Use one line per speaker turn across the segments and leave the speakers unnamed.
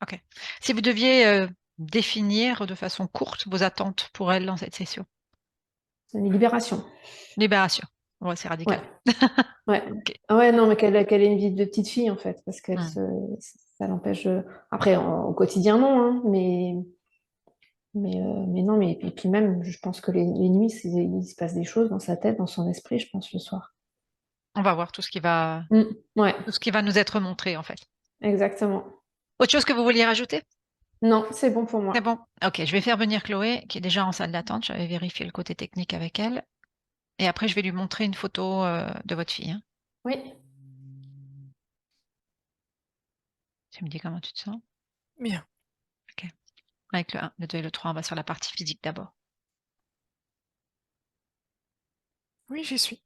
OK. Si vous deviez, définir de façon courte vos attentes pour elle dans cette session?
C'est une libération.
Libération. Ouais, c'est
Ouais,
radical.
ouais.
OK.
Ah ouais, non, mais qu'elle ait une vie de petite fille, en fait, parce qu'elle
Mmh.
se ça l'empêche, après au quotidien non, hein, mais non, mais et puis même, je pense que les nuits, il se passe des choses dans sa tête, dans son esprit, je pense, le soir.
On va voir
Ouais,
tout ce qui va nous être montré, en fait.
exactement.
Autre chose que vous vouliez rajouter?
Non, c'est bon pour
C'est
moi.
bon? OK, je vais faire venir Chloé, qui est déjà en salle d'attente. J'avais vérifié le côté technique avec elle et après je vais lui montrer une photo, de votre fille, hein.
Oui.
Tu me dis comment tu te sens?
Bien.
OK. Avec le 1, le 2 et le 3, on va sur la partie physique d'abord.
Oui, j'y suis.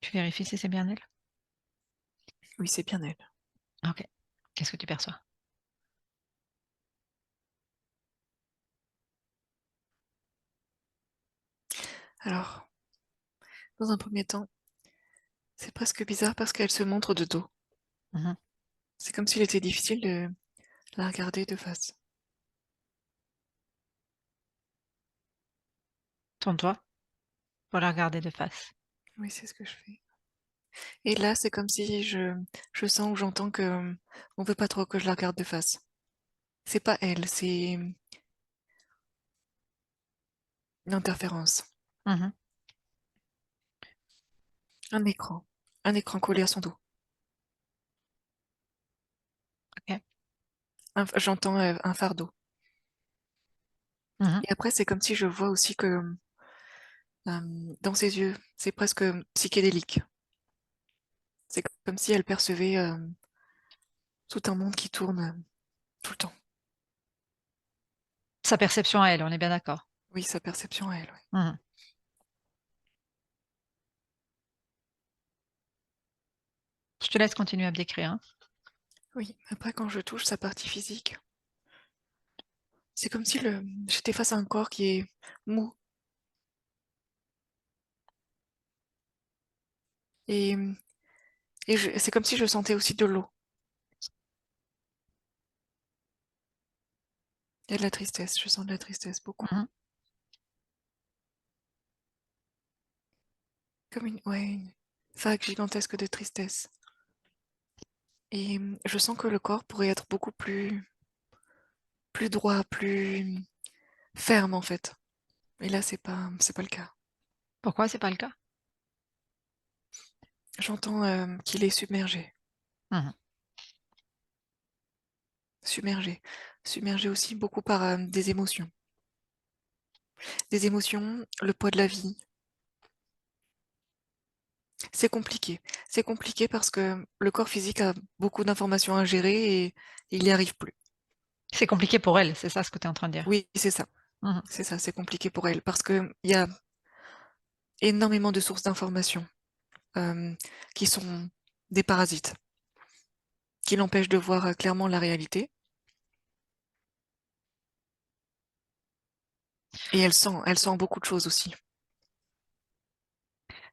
Tu vérifies si c'est bien elle?
Oui, c'est bien elle.
OK. Qu'est-ce que tu perçois?
Alors, dans un premier temps, c'est presque bizarre parce qu'elle se montre de dos.
Mmh.
C'est comme s'il était difficile de la regarder de face.
Tourne-toi pour la regarder de face.
Oui, c'est ce que je fais. Et là, c'est comme si je sens ou j'entends que on veut pas trop que je la regarde de face. C'est pas elle, c'est une interférence.
Mmh.
Un écran. Un écran collé à son dos.
OK.
J'entends un fardeau.
Mmh.
Et après, c'est comme si je vois aussi que dans ses yeux, c'est presque psychédélique. C'est comme si elle percevait tout un monde qui tourne tout le temps.
Sa perception à elle, on est bien d'accord?
Oui, sa perception à elle, oui.
Mmh. Je te laisse continuer à me décrire, hein.
Oui, après quand je touche sa partie physique, c'est comme si j'étais face à un corps qui est mou et, c'est comme si je sentais aussi de l'eau et de la tristesse. Je sens de la tristesse beaucoup.
Mmh.
Comme une vague gigantesque de tristesse. Et je sens que le corps pourrait être beaucoup plus droit, plus ferme en fait. Et là, c'est pas le cas.
Pourquoi c'est pas le cas?
J'entends qu'il est submergé.
Mmh.
Submergé. Submergé aussi beaucoup par des émotions. Des émotions, le poids de la vie. C'est compliqué. C'est compliqué parce que le corps physique a beaucoup d'informations à gérer et il n'y arrive plus.
C'est compliqué pour elle, c'est ça ce que tu es en train de dire?
Oui, c'est ça.
Mmh.
C'est ça, c'est compliqué pour elle parce que il y a énormément de sources d'informations euh, qui sont des parasites, qui l'empêchent de voir clairement la réalité. Et elle sent beaucoup de choses aussi.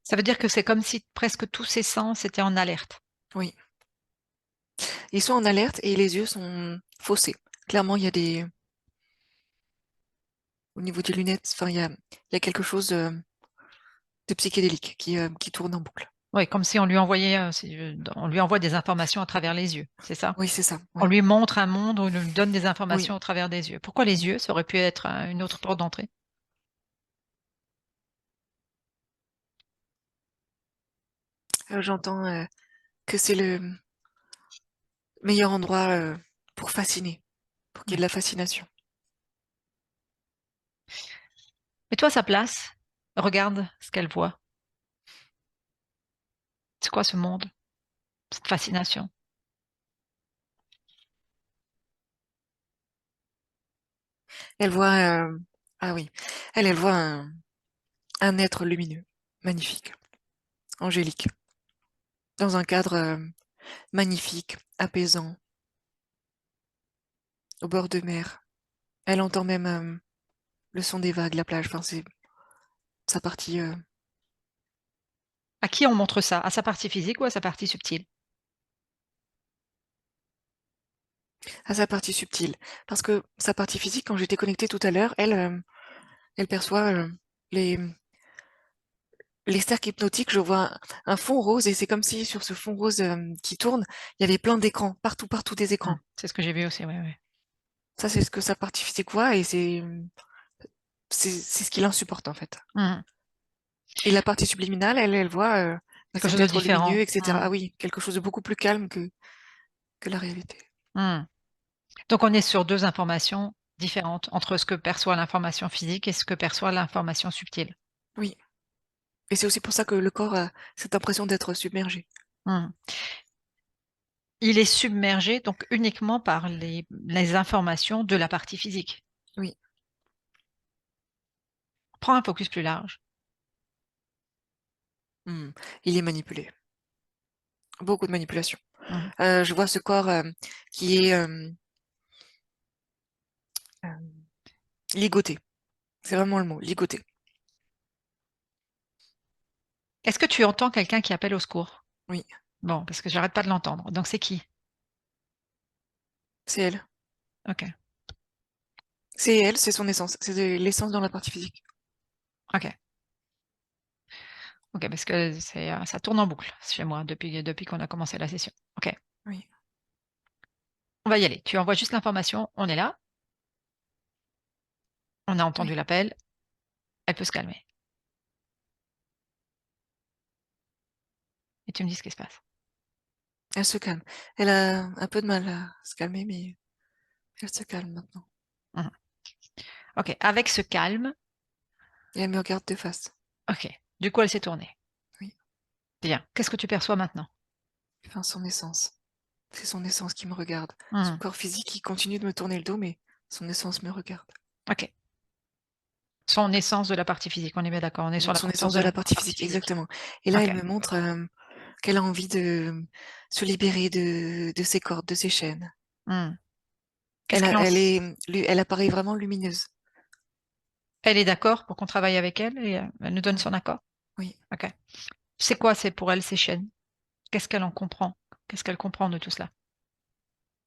Ça veut dire que c'est comme si presque tous ses sens étaient en alerte?
Oui. Ils sont en alerte et les yeux sont faussés. Clairement, il y a au niveau des lunettes, enfin, il y a quelque chose de psychédélique qui tourne en boucle.
Oui, comme si on lui envoyait, on lui envoie des informations à travers les yeux, c'est ça?
Oui, c'est ça.
On
Ouais.
lui montre un monde, on lui donne des
Oui.
informations au travers des yeux. Pourquoi les yeux? Ça aurait pu être, une autre porte d'entrée.
J'entends que c'est le meilleur endroit pour fasciner, pour qu'il y ait
Mmh.
de la fascination.
Mets-toi à sa place, regarde ce qu'elle voit. C'est quoi ce monde? Cette fascination?
Elle voit, ah oui, elle voit un être lumineux, magnifique, angélique, dans un cadre magnifique, apaisant, au bord de mer. Elle entend même le son des vagues, la plage. Enfin, c'est sa partie.
À qui on montre ça? À sa partie physique ou à sa partie subtile?
À sa partie subtile. Parce que sa partie physique, quand j'étais connectée tout à l'heure, elle perçoit les, les cercles hypnotiques. Je vois un fond rose et c'est comme si sur ce fond rose qui tourne, il y avait plein d'écrans, partout des écrans.
C'est ce que j'ai vu aussi, oui, oui.
Ça, c'est ce que sa partie physique voit et c'est ce qui l'insupporte en fait.
Mhm.
Et la partie subliminale, elle voit
Quelque chose
cet
de
être lumineux,
différent.
etc. Ah oui, quelque chose de beaucoup plus calme que la réalité.
Mhm. Donc on est sur 2 informations différentes entre ce que perçoit l'information physique et ce que perçoit l'information subtile.
Oui. Et c'est aussi pour ça que le corps a cette impression d'être submergé.
Mmh. Il est submergé donc uniquement par les informations de la partie physique.
Oui.
Prends un focus plus large.
Hmm. Il est manipulé. Beaucoup de manipulation.
Mmh.
Je vois ce corps qui est euh, ligoté. C'est vraiment le mot, ligoté.
Est-ce que tu entends quelqu'un qui appelle au secours?
Oui,
Bon, parce que j'arrête pas de l'entendre. Donc c'est qui?
c'est elle.
OK,
C'est elle, c'est son essence. C'est l'essence dans la partie physique.
OK, OK, parce que ça tourne en boucle chez moi depuis qu'on a commencé la session. OK,
Oui,
on va y aller. Tu envoies juste l'information, on est là, on a
oui.
entendu l'appel, elle peut se calmer et tu me dis ce qui se passe.
Elle se calme. Elle a un peu de mal à se calmer, mais elle se calme maintenant.
Mmh. OK, avec ce calme,
Et elle me regarde de face.
OK, du coup elle s'est tournée.
Oui,
Bien, qu'est-ce que tu perçois maintenant?
enfin son essence. C'est son essence qui me regarde. Son
Mmh.
corps physique, il continue de me tourner le dos, mais son essence me regarde.
OK. Son essence de la partie physique, on est bien d'accord, on est sur la
Son
conscience
essence
de
de
la
la partie
partie
physique,
physique.
exactement. Et là,
OK.
elle me montre qu'elle a envie de se libérer de ses cordes, de ses chaînes.
Mmh. Qu'est-ce qu'elle en s
Elle apparaît vraiment lumineuse.
Elle est d'accord pour qu'on travaille avec elle et elle nous donne
Euh,
son accord?
oui,
OK. C'est quoi, c'est pour elle, ces chaînes? Qu'est-ce qu'elle en comprend? Qu'est-ce qu'elle comprend de tout cela?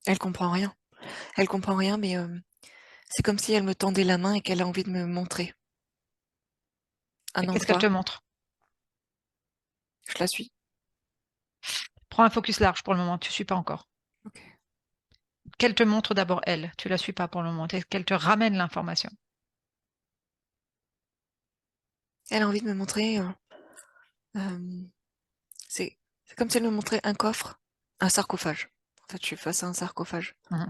elle comprend rien. Elle comprend rien, mais c'est comme si elle me tendait la main et qu'elle a envie de me montrer
Et
un
qu'est-ce qu'elle te
endroit.
montre?
Je la suis.
Prends un focus large pour le moment, tu suis pas encore.
Ok.
Qu'elle te montre d'abord elle, tu la suis pas pour le moment, qu'elle te ramène l'information.
Elle a envie de me montrer. Euh, c'est c'est comme si elle me montrait un coffre, un sarcophage. En fait, je suis face à un sarcophage.
Mmh.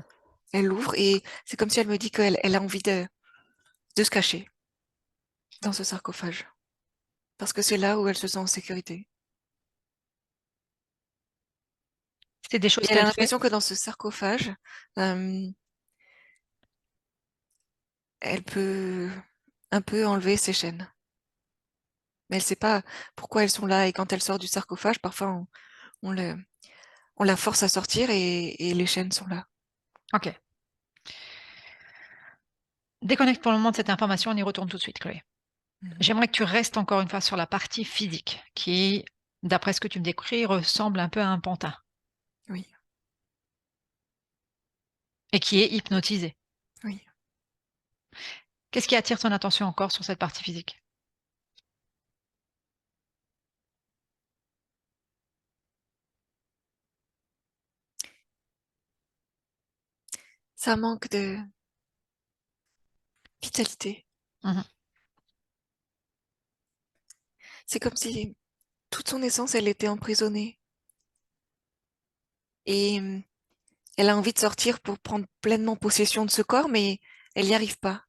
Elle l'ouvre et c'est comme si elle me dit qu'elle a envie de se cacher dans ce sarcophage. Parce que c'est là où elle se sent en sécurité.
C'est des
Et
choses
elle a
qu'elle fait?
l'impression que dans ce sarcophage, euh, elle peut un peu enlever ses chaînes. Mais elle ne sait pas pourquoi elles sont là. Et quand elle sort du sarcophage, parfois on, le- on la force à sortir et les chaînes sont là.
OK. Déconnecte pour le moment de cette information, on y retourne tout de suite, Chloé.
Mhm.
J'aimerais que tu restes encore une fois sur la partie physique qui, d'après ce que tu me décris, ressemble un peu à un pantin
Oui,
et qui est hypnotisé.
oui.
Qu'est-ce qui attire ton attention encore sur cette partie physique?
Ça manque de vitalité.
Mmh.
C'est comme si toute son essence, elle était emprisonnée. Et elle a envie de sortir pour prendre pleinement possession de ce corps, mais elle n'y arrive pas.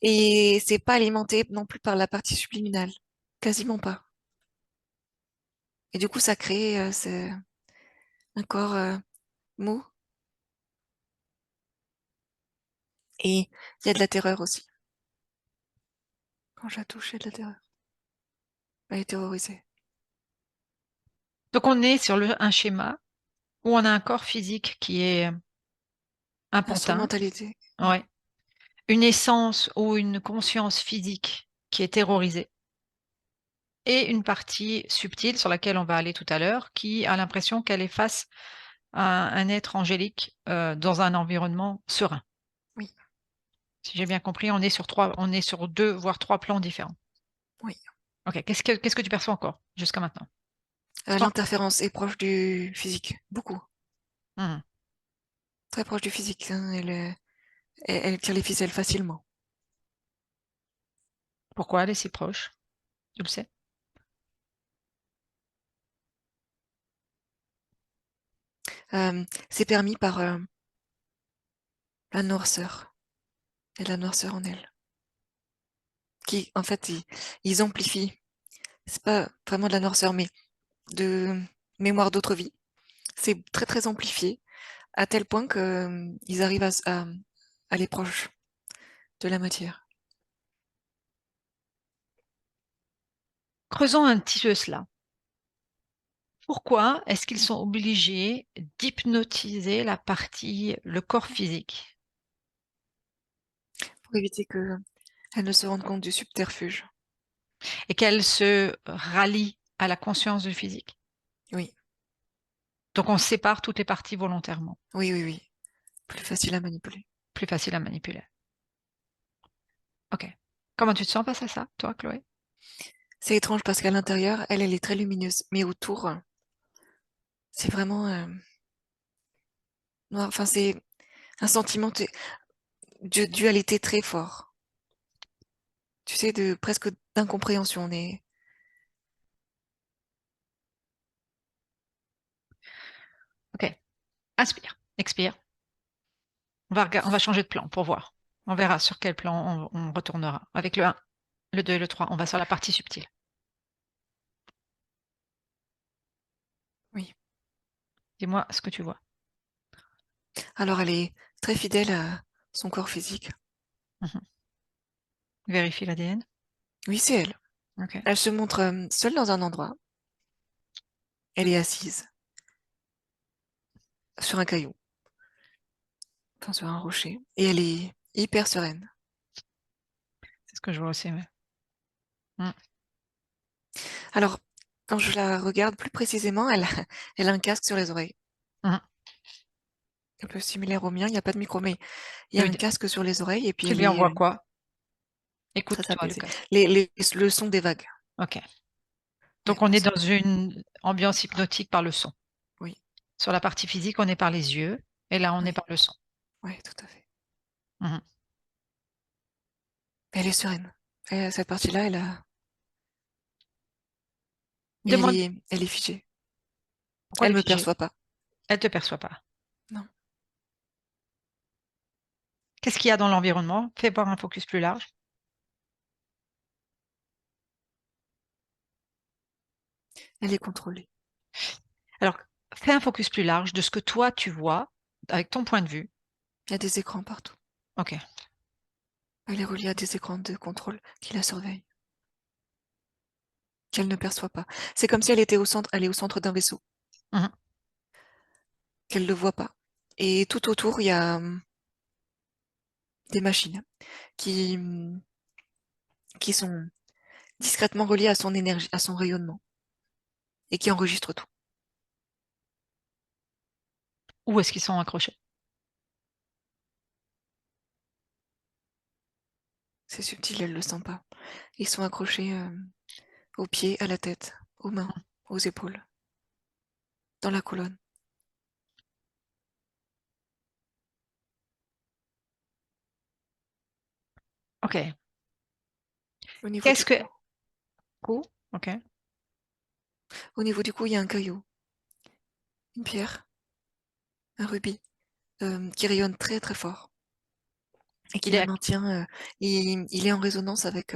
Et c'est pas alimenté non plus par la partie subliminale. Quasiment pas. Et du coup, ça crée un corps mou. Et il y a de la terreur aussi. Quand je la touche, il y a de la terreur. Elle est terrorisée.
Donc on est sur un schéma où on a un corps physique qui est un pantin,
Instrumentalité. Oui,
ouais, une essence ou une conscience physique qui est terrorisée et une partie subtile sur laquelle on va aller tout à l'heure qui a l'impression qu'elle est face un être angélique dans un environnement serein.
Oui,
Si j'ai bien compris, on est sur deux, voire trois plans différents.
oui.
Ok, qu'est-ce que tu perçois encore jusqu'à maintenant? Sans-
L'interférence est proche du physique, beaucoup.
Mhm.
Très proche du physique, hein. Elle tire les ficelles facilement.
Pourquoi elle est si proche? Tu le sais?
C'est permis par la noirceur et la noirceur en elle. Qui, en fait, ils amplifient. C'est pas vraiment de la noirceur, mais de mémoire d'autre vie. C'est très très amplifié, à tel point que ils arrivent à aller proche de la matière.
Creusons un petit peu cela. Pourquoi est-ce qu'ils sont obligés d'hypnotiser le corps physique
Pour éviter que elle ne se rende compte du subterfuge.
et qu'elle se rallie à la conscience du physique?
Oui,
Donc on sépare toutes les parties volontairement,
oui, oui, oui. Plus facile à manipuler.
plus facile à manipuler. Ok. Comment tu te sens face à ça, toi, Chloé?
C'est étrange parce qu'à l'intérieur, elle est très lumineuse, mais autour, c'est vraiment noir. Enfin, c'est un sentiment de dualité très fort. Tu sais, de presque d'incompréhension. On est...
Ok. Inspire, expire. On va changer de plan pour voir. On verra sur quel plan on retournera. Avec le 1, le 2 et le 3, on va sur la partie subtile.
Oui.
Dis-moi ce que tu vois.
Alors, elle est très fidèle à son corps physique.
Mhm. Vérifie l'ADN.
Oui, c'est elle.
Ok.
Elle se montre seule dans un endroit. Elle est assise sur un caillou, enfin sur un rocher, et elle est hyper sereine.
C'est ce que je vois aussi, ouais. Mm.
Alors, quand je la regarde plus précisément, elle a un casque sur les oreilles,
Mhm.
un peu similaire au mien. Il n'y a pas de micro, mais il y
Tu
a
lui,
un casque sur les oreilles, et puis
tu
elle
lui
est
envoies quoi?
très
Écoute-toi le
apaisée.
casque.
Le son des vagues.
Ok.
Ouais,
Donc on
le
est
son
dans
des vagues.
une ambiance hypnotique par le son.
Oui,
Sur la partie physique, on est par les yeux, et là, on est
oui,
par le son.
oui, tout à fait.
Mhm.
Elle est sereine. Cette partie-là, mais
Demande
elle est figée.
pourquoi
Elle
les
me
figés.
perçoit pas.
Elle te perçoit pas.
Non,
Qu'est-ce qu'il y a dans l'environnement? Fais voir un focus plus large.
elle est contrôlée.
Alors, fais un focus plus large de ce que toi tu vois avec ton point de vue.
Il y a des écrans partout.
Ok.
Elle est reliée à des écrans de contrôle qui la surveillent, qu'elle ne perçoit pas. C'est comme si elle est au centre d'un vaisseau,
Mhm.
qu'elle ne le voit pas. Et tout autour, il y a des machines qui, qui sont discrètement reliées à son énergie, à son rayonnement, et qui enregistrent tout.
Où est-ce qu'ils sont accrochés?
C'est subtil, elle le sent pas. Ils sont accrochés aux pieds, à la tête, aux mains, aux épaules, dans la colonne.
Ok.
Au niveau du
Qu'est-ce que...
cou.
Où? Ok.
Au niveau du cou, il y a un caillou, une pierre, un rubis, qui rayonne très très fort et qui
Il est
la
à...
maintient. Il est en résonance avec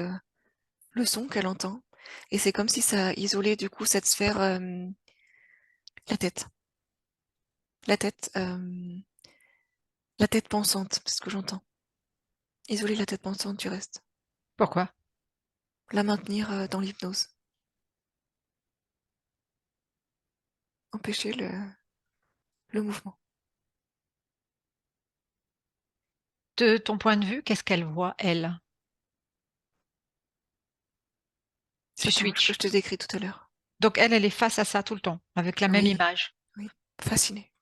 le son qu'elle entend. Et c'est comme si ça isolait du coup cette sphère, la tête. La tête, la tête pensante, c'est ce que j'entends. Isoler la tête pensante du reste.
Pourquoi?
La maintenir dans l'hypnose. Empêcher le mouvement.
De ton point de vue, qu'est-ce qu'elle voit, elle? Tu
C'est comme ce que je
switches.
te décris tout à l'heure.
Donc elle est face à ça tout le temps, avec la même
Oui,
image.
oui. Fascinée.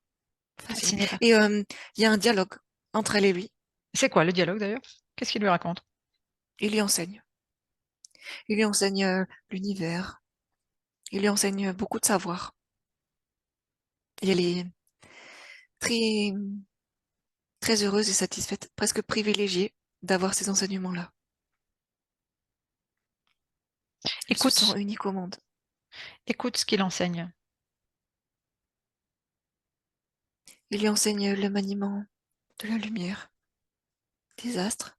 Fasciné.
Fasciné par...
Et il y a un dialogue entre elle et lui.
C'est quoi le dialogue d'ailleurs? Qu'est-ce qu'il lui raconte?
Il lui enseigne. Il lui enseigne l'univers. Il lui enseigne beaucoup de savoir. Et elle est très, très heureuse et satisfaite, presque privilégiée d'avoir ces enseignements-là. Elle se sent
Écoute,
unique au monde.
écoute ce qu'il enseigne.
Il lui enseigne le maniement de la lumière, des astres.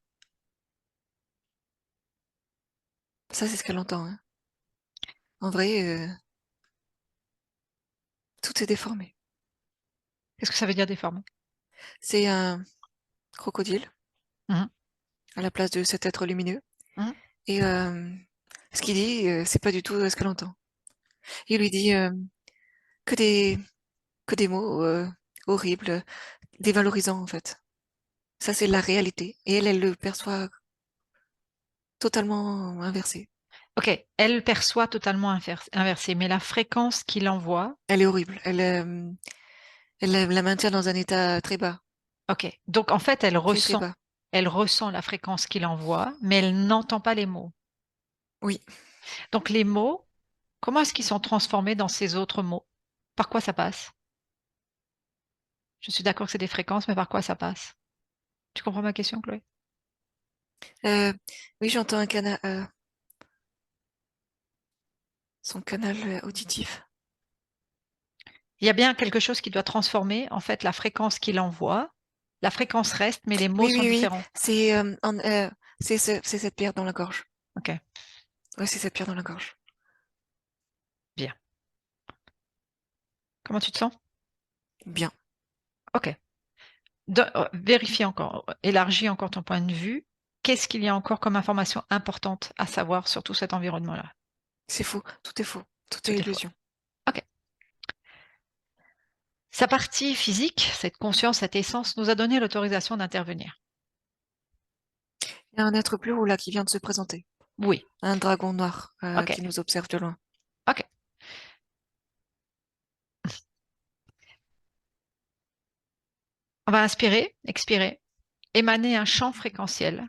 Ça, c'est ce qu'elle entend, hein. En vrai, tout est déformé.
Qu'est-ce que ça veut dire déformé?
C'est un crocodile
Mhm,
à la place de cet être lumineux.
mhm.
Et ce qu'il dit, c'est pas du tout ce qu'elle entend. Il lui dit que des que des mots horribles, dévalorisants en fait. Ça, c'est la réalité. Et elle, elle le perçoit totalement inversé.
Ok, elle perçoit totalement inversé, mais la fréquence qu'il envoie,
Elle est horrible. Elle la maintient dans un état très bas,
ok. Donc en fait,
très très bas.
elle ressent la fréquence qu'il envoie, mais elle n'entend pas les mots.
Oui.
Donc les mots, comment est-ce qu'ils sont transformés dans ces autres mots? Par quoi ça passe? Je suis d'accord que c'est des fréquences, mais par quoi ça passe? Tu comprends ma question, Chloé?
Euh, oui, j'entends un canal, son canal auditif.
Il y a bien quelque chose qui doit transformer, en fait, la fréquence qu'il envoie. La fréquence reste, mais les mots
Oui,
sont
oui, oui.
différents.
C'est cette pierre dans la gorge.
Ok,
Oui, c'est cette pierre dans la gorge.
bien. Comment tu te sens?
Bien.
Ok. Vérifie encore, élargis encore ton point de vue. Qu'est-ce qu'il y a encore comme information importante à savoir sur tout cet environnement-là?
C'est faux. Tout est faux. Tout est
Tout est faux.
illusion.
Ok. Sa partie physique, cette conscience, cette essence, nous a donné l'autorisation d'intervenir.
Il y a un être plus haut là qui vient de se présenter.
Oui.
Un dragon noir
Ok.
qui nous observe de loin.
Ok. On va inspirer, expirer, émaner un champ fréquentiel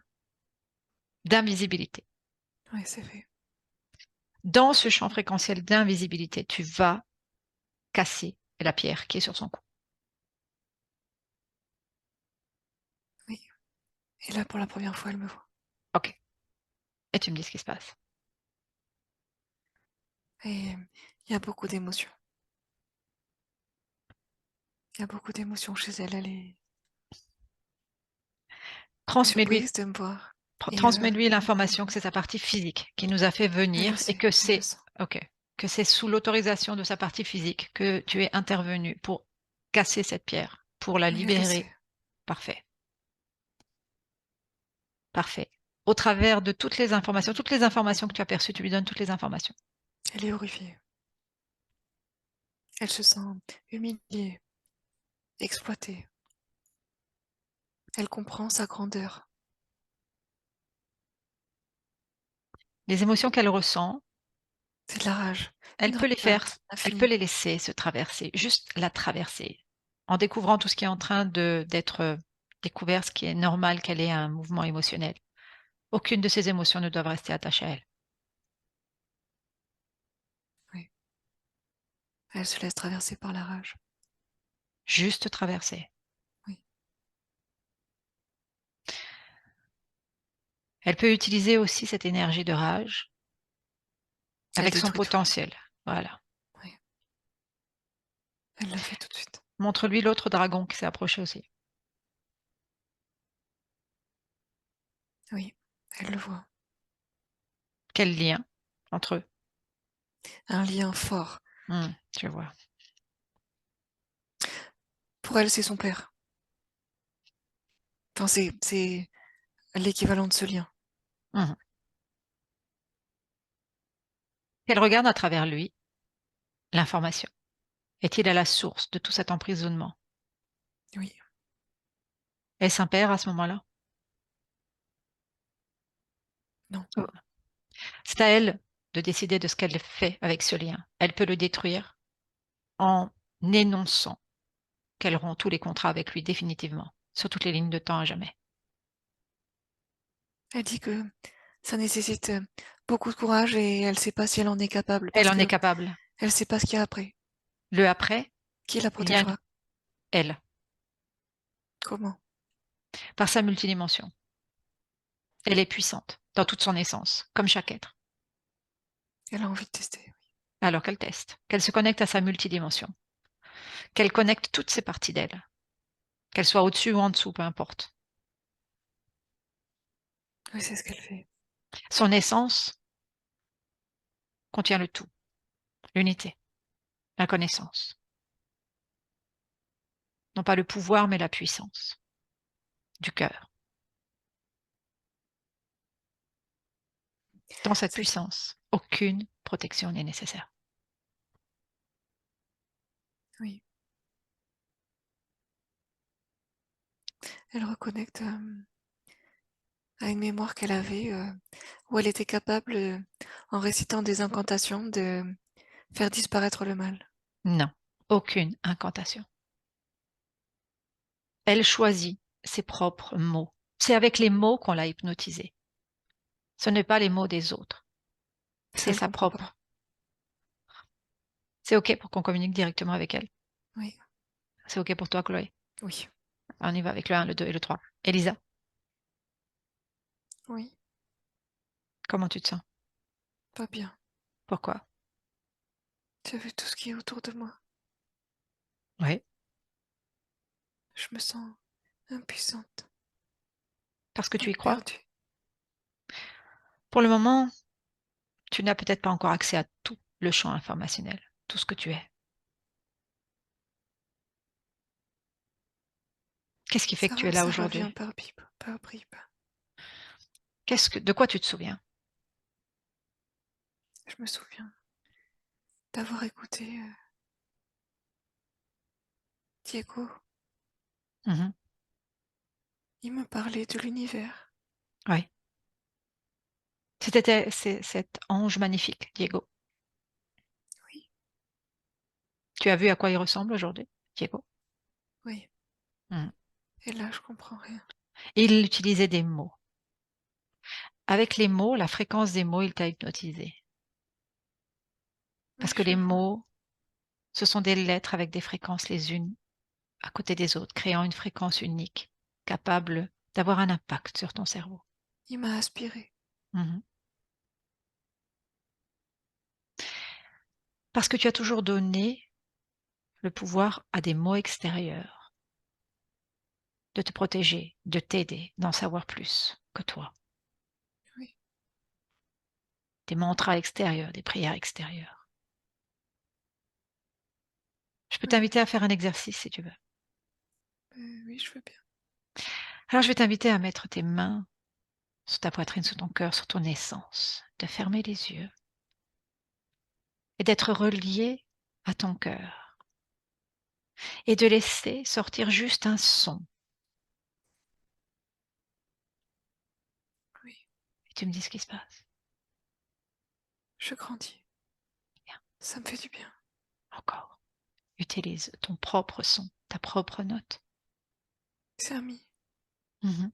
d'invisibilité.
Oui, c'est fait.
Dans ce champ fréquentiel d'invisibilité, tu vas casser la pierre qui est sur son cou.
Oui. Et là, pour la première fois, elle me voit.
Ok. Et tu me dis ce qui se passe.
Et il y a beaucoup d'émotions. Il y a beaucoup d'émotions chez elle. Elle est
Transmets-lui,
surprise de me voir. Et
transmets-lui l'information que c'est sa partie physique qui nous a fait
elle le
venir et
sait,
que
elle le
c'est,
sent.
ok, que c'est sous l'autorisation de sa partie physique que tu es intervenu pour casser cette pierre, pour la
Oui, elle le sait.
libérer. Parfait. Parfait. Au travers de toutes les informations que tu as perçues, tu lui donnes toutes les informations.
Elle est horrifiée. Elle se sent humiliée, exploitée. Elle comprend sa grandeur.
Les émotions qu'elle ressent,
C'est de la rage.
elle
Une
peut les
rage
faire, elle peut
infinie.
les laisser se traverser, juste la traverser, en découvrant tout ce qui est en train d'être découvert, ce qui est normal qu'elle ait un mouvement émotionnel. Aucune de ces émotions ne doit rester attachée à elle.
Oui. Elle se laisse traverser par la rage.
Juste traverser.
Oui.
Elle peut utiliser aussi cette énergie de rage
Elle
avec son
détruit tout.
potentiel. Voilà.
Oui. Elle l'a fait tout de suite.
Montre-lui l'autre dragon qui s'est approché aussi.
Oui. Elle le voit.
Quel lien entre eux?
Un lien fort.
Je vois.
Pour elle, c'est son père. Enfin, c'est l'équivalent de ce lien.
Mhm. Elle regarde à travers lui l'information. Est-il à la source de tout cet emprisonnement?
Oui.
Est-ce un père à ce moment-là?
Non.
Oh. C'est à elle de décider de ce qu'elle fait avec ce lien. Elle peut le détruire en énonçant qu'elle rompt tous les contrats avec lui définitivement, sur toutes les lignes de temps à jamais.
Elle dit que ça nécessite beaucoup de courage et elle sait pas si elle en est capable
Elle
parce
en est
que
capable.
elle sait pas ce qu'il y a après.
Le après,
Qui la
il y a
protégera?
elle,
Comment?
par sa multidimension. Elle est puissante dans toute son essence, comme chaque être.
Elle a envie de tester.
Alors qu'elle teste, qu'elle se connecte à sa multidimension, qu'elle connecte toutes ses parties d'elle, qu'elle soit au-dessus ou en dessous, peu importe.
Oui, c'est ce qu'elle fait.
Son essence contient le tout, l'unité, la connaissance. Non pas le pouvoir, mais la puissance du cœur. Dans cette
C'est-
puissance, aucune protection n'est nécessaire.
Oui. Elle reconnecte à une mémoire qu'elle avait où elle était capable, en récitant des incantations, de faire disparaître le mal.
Non, aucune incantation. Elle choisit ses propres mots. C'est avec les mots qu'on l'a hypnotisée. Ce n'est pas les mots des autres.
Ça,
C'est
elle
sa
comprend pas.
propre. C'est OK pour qu'on communique directement avec elle.
Oui,
C'est OK pour toi, Chloé.
oui,
On y va avec le 1, le 2 et le 3. Elisa,
oui,
comment tu te sens?
pas bien.
Pourquoi?
Tu as vu tout ce qui est autour de moi.
Oui,
Je me sens impuissante,
parce que tu y crois.
perdue.
Pour le moment, tu n'as peut-être pas encore accès à tout le champ informationnel, tout ce que tu es. Qu'est-ce qui fait que tu es là
Ça revient
aujourd'hui?
par bribes.
De quoi tu te souviens?
Je me souviens d'avoir écouté Diego.
Mhm.
Il me parlait de l'univers.
Oui. C'est cet ange magnifique, Diego.
Oui,
Tu as vu à quoi il ressemble aujourd'hui, Diego?
oui.
Mhm.
Et là, je comprends rien.
Et il utilisait des mots. Avec les mots, la fréquence des mots, il t'a hypnotisé.
Oui,
Parce que
je
les
vois.
mots, ce sont des lettres avec des fréquences les unes à côté des autres, créant une fréquence unique, capable d'avoir un impact sur ton cerveau.
Il m'a aspiré.
Mhm. Parce que tu as toujours donné le pouvoir à des mots extérieurs de te protéger, de t'aider, d'en savoir plus que toi.
Oui.
Des mantras extérieurs, des prières extérieures. Je peux
Oui,
t'inviter à faire un exercice si tu veux.
oui, je veux bien.
Alors je vais t'inviter à mettre tes mains sur ta poitrine, sur ton cœur, sur ton essence, de fermer les yeux et d'être relié à ton cœur et de laisser sortir juste un son.
Oui,
Et tu me dis ce qui se passe.
je grandis.
Bien.
Ça me fait du bien.
Encore. Utilise ton propre son, ta propre note.
C'est ami.
Mhm.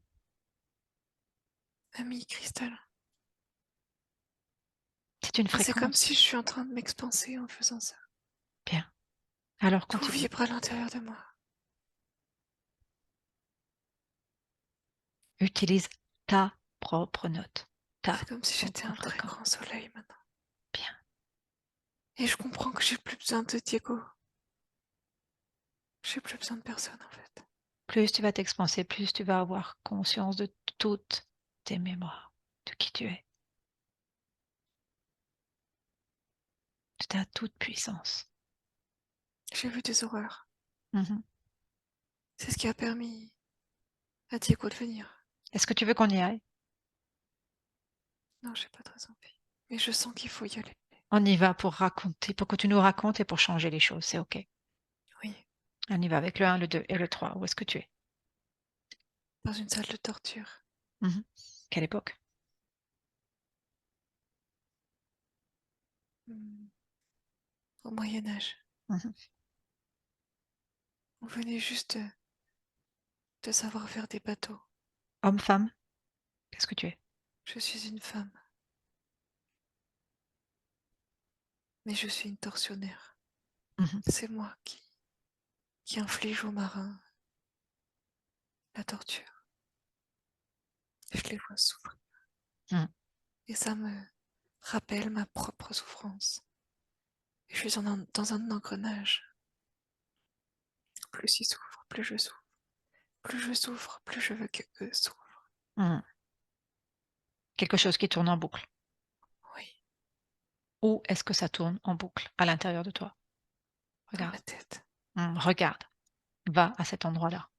Ami cristal.
C'est une
C'est comme si
fréquence.
je suis en train de m'expanser en faisant ça.
Bien. Alors
Tout
continue.
vibre à l'intérieur de moi.
Utilise ta propre note, ta
C'est comme si j'étais
propre
un très
fréquence.
grand soleil maintenant.
Bien.
Et je comprends que j'ai plus besoin de Diego. J'ai plus besoin de personne en fait.
Plus tu vas t'expanser, plus tu vas avoir conscience de toutes tes mémoires, de qui tu es, de ta toute puissance.
J'ai vu des horreurs.
Mhm.
C'est ce qui a permis à Diego de venir.
Est-ce que tu veux qu'on y aille?
Non, j'ai pas très envie. Mais je sens qu'il faut y aller.
On y va pour raconter, pour que tu nous racontes et pour changer les choses, c'est OK.
Oui,
On y va avec le 1, le 2 et le 3. Où est-ce que tu es?
dans une salle de torture.
Mhm. Quelle époque?
Hmm, au Moyen Âge.
Mhm.
On venait juste de savoir faire des bateaux.
Homme, femme? Qu'est-ce que tu es?
Je suis une femme, mais je suis une tortionnaire.
Mmh.
C'est moi qui inflige aux marins la torture. Je les vois souffrir.
Mmh.
Et ça me rappelle ma propre souffrance. Et je suis dans un engrenage. Plus ils souffrent, plus je souffre. Plus je souffre, plus je veux qu'eux souffrent.
Mmh. Quelque chose qui tourne en boucle.
Oui,
Où est-ce que ça tourne en boucle? À l'intérieur de toi.
dans
Regarde.
ma tête.
Regarde. Va à cet endroit-là.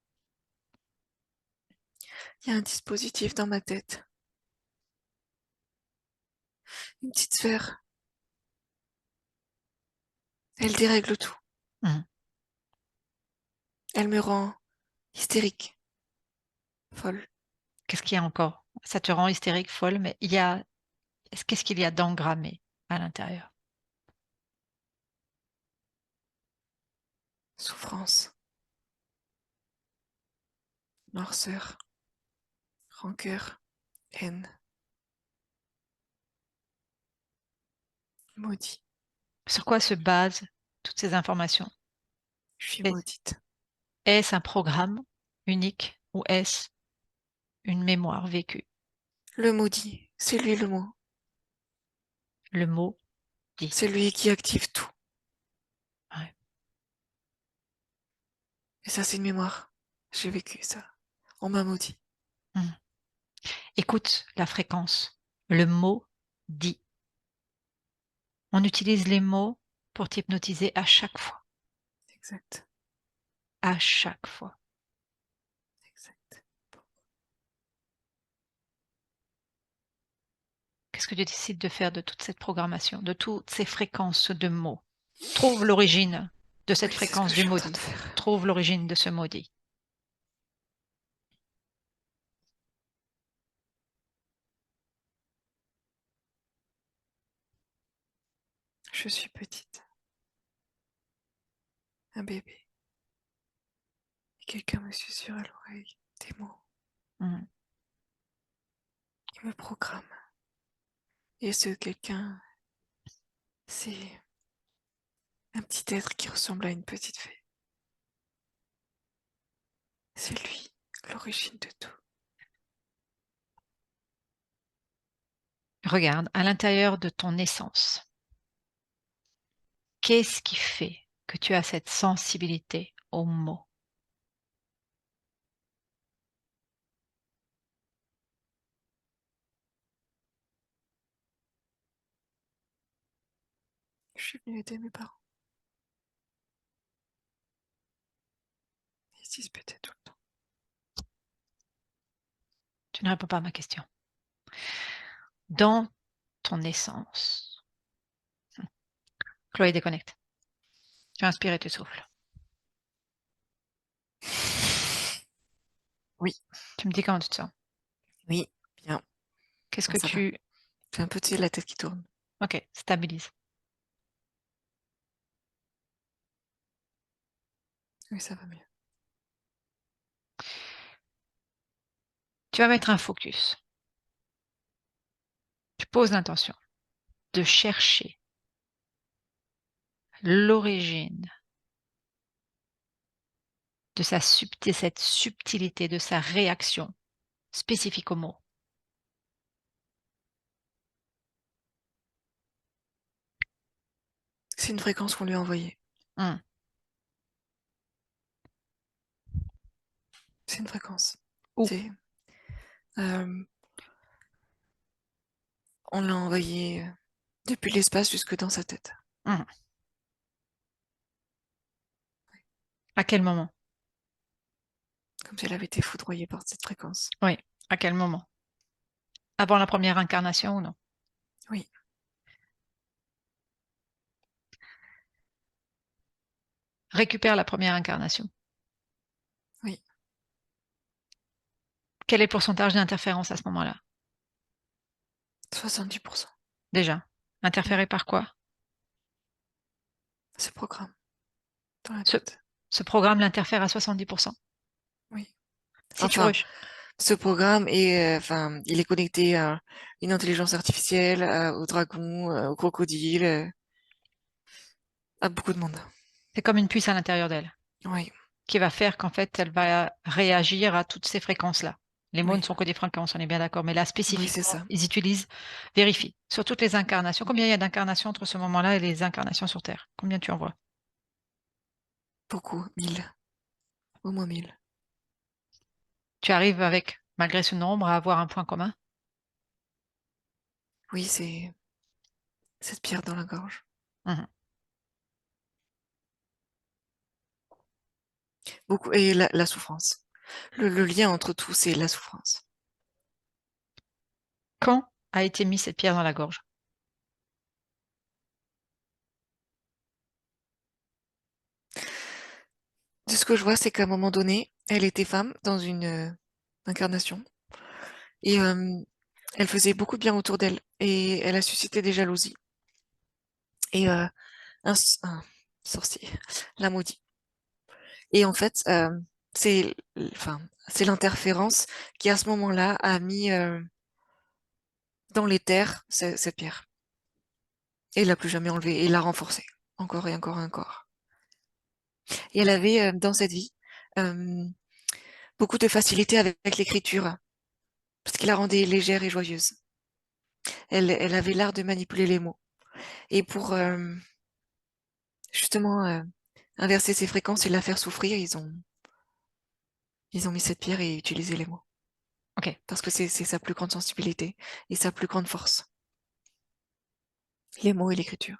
Il y a un dispositif dans ma tête. Une petite sphère. Elle dérègle tout.
Mmh.
Elle me rend hystérique, folle.
Qu'est-ce qu'il y a encore? Ça te rend hystérique, folle, mais qu'est-ce qu'il y a d'engrammé à l'intérieur?
Souffrance, noirceur, rancœur, haine, maudit.
Sur quoi se basent toutes ces informations?
Je suis
Est
maudite.
est-ce un programme unique ou est-ce une mémoire vécue?
Le maudit, c'est lui le mot.
Le mot dit.
C'est lui qui active tout.
Ouais.
Et ça, c'est une mémoire. J'ai vécu ça. On m'a maudit.
Mmh. Écoute la fréquence. Le mot dit. On utilise les mots pour t'hypnotiser à chaque fois.
Exact.
À chaque fois.
Exact.
Qu'est-ce que tu décides de faire de toute cette programmation, de toutes ces fréquences de mots? Trouve l'origine de
Oui,
cette
c'est ce que
fréquence
je
du
suis en train de
maudit.
faire.
Trouve l'origine de ce maudit.
Je suis petite. Un bébé. Et quelqu'un me susurre à l'oreille des mots.
Mmh.
Il me programme. Et ce quelqu'un, c'est un petit être qui ressemble à une petite fée. C'est lui, l'origine de tout.
Regarde, à l'intérieur de ton essence, qu'est-ce qui fait que tu as cette sensibilité aux mots?
Je suis venue aider mes parents. Ils se disputaient tout le temps.
Tu ne réponds pas à ma question. Dans ton essence, Chloé, déconnecte. Tu inspires et tu souffles.
Oui,
Tu me dis comment tu te sens.
oui, bien.
Qu'est-ce
Bon,
que
ça va.
tu...
J'ai un peu la tête qui tourne.
Ok, stabilise.
Oui, ça va mieux.
Tu vas mettre un focus. Tu poses l'intention de chercher l'origine de cette subtilité, de sa réaction spécifique au mot.
C'est une fréquence qu'on lui a envoyée.
Mmh.
C'est une fréquence.
Où?
C'est, euh, on l'a envoyée depuis l'espace jusque dans sa tête.
Mmh. À quel moment?
Comme si elle avait été foudroyée par cette fréquence.
Oui, à quel moment? Avant la première incarnation ou non?
Oui,
Récupère la première incarnation.
oui.
Quel est le pourcentage d'interférence à ce moment-là?
70%.
Déjà. Interféré par quoi?
Ce programme dans la
Ce
tête.
Ce programme l'interfère à 70%.
Oui.
Si tu
Enfin,
re-
ce programme est, enfin, il est connecté à une intelligence artificielle, au dragon, au crocodile, à beaucoup de monde.
c'est comme une puce à l'intérieur d'elle,
Oui,
qui va faire qu'en fait, elle va réagir à toutes ces fréquences-là. Les mots ne
oui,
sont que des fréquences, on est bien d'accord, mais là,
oui, c'est
spécifiquement,
ça.
ils utilisent, vérifie, sur toutes les incarnations. Combien il y a d'incarnations entre ce moment-là et les incarnations sur Terre? Combien tu en vois?
Beaucoup, 1000, au moins 1000.
Tu arrives avec, malgré ce nombre, à avoir un point commun?
Oui, c'est cette pierre dans la gorge.
Mhm.
Beaucoup, et la souffrance. Le lien entre tout, c'est la souffrance.
Quand a été mis cette pierre dans la gorge?
De ce que je vois, c'est qu'à un moment donné, elle était femme dans une incarnation et elle faisait beaucoup de bien autour d'elle et elle a suscité des jalousies. Et un sorcier l'a maudit. Et en fait, c'est enfin, c'est l'interférence qui, à ce moment-là, a mis dans les terres cette pierre. Et l'a plus jamais enlevée et l'a renforcée. Encore et encore et encore. Et elle avait, dans cette vie, euh, beaucoup de facilité avec l'écriture, parce qu'il la rendait légère et joyeuse. Elle avait l'art de manipuler les mots. Et pour justement inverser ses fréquences et la faire souffrir, ils ont mis cette pierre et utilisé les mots.
Ok.
Parce que c'est sa plus grande sensibilité et sa plus grande force. Les mots et l'écriture.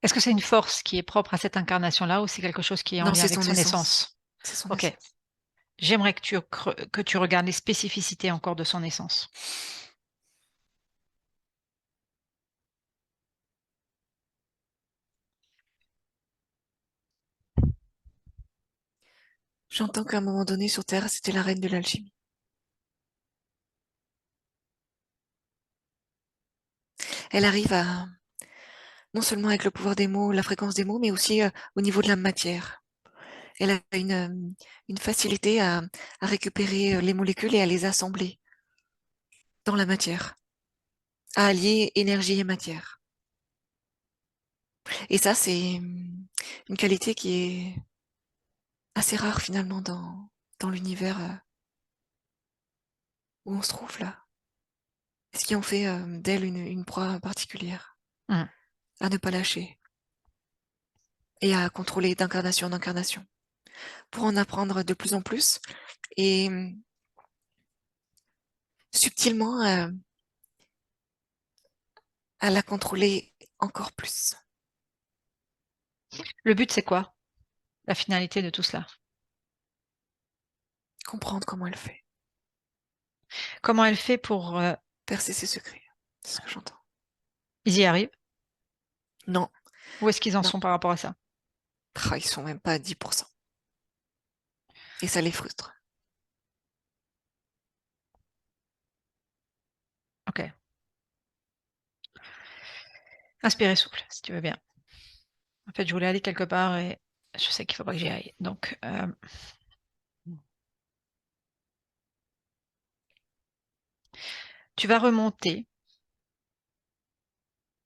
Est-ce que c'est une force qui est propre à cette incarnation-là ou c'est quelque chose qui est en
Non,
lien
c'est
avec
son
son
essence.
essence?
C'est son
Ok.
essence.
J'aimerais que tu regardes les spécificités encore de son essence.
J'entends qu'à un moment donné sur Terre, c'était la reine de l'alchimie. Elle arrive à, non seulement avec le pouvoir des mots, la fréquence des mots, mais aussi au niveau de la matière. Elle a une facilité à récupérer les molécules et à les assembler dans la matière, à allier énergie et matière. Et ça, c'est une qualité qui est assez rare finalement dans l'univers où on se trouve là. Ce qui en fait d'elle une proie particulière,
Hmm.
à ne pas lâcher et à contrôler d'incarnation en incarnation, pour en apprendre de plus en plus et subtilement à la contrôler encore plus.
Le but, c'est quoi? La finalité de tout cela?
Comprendre comment elle fait,
Comment elle fait pour...
percer ses secrets. C'est ce que j'entends.
ils y arrivent?
Non,
Où est-ce qu'ils en
non.
sont par rapport à ça?
Ah, ils sont même pas à 10%. Et ça les frustre.
Ok. Inspire et souffle, si tu veux bien. En fait, je voulais aller quelque part et je sais qu'il faut pas que j'y aille. Donc, tu vas remonter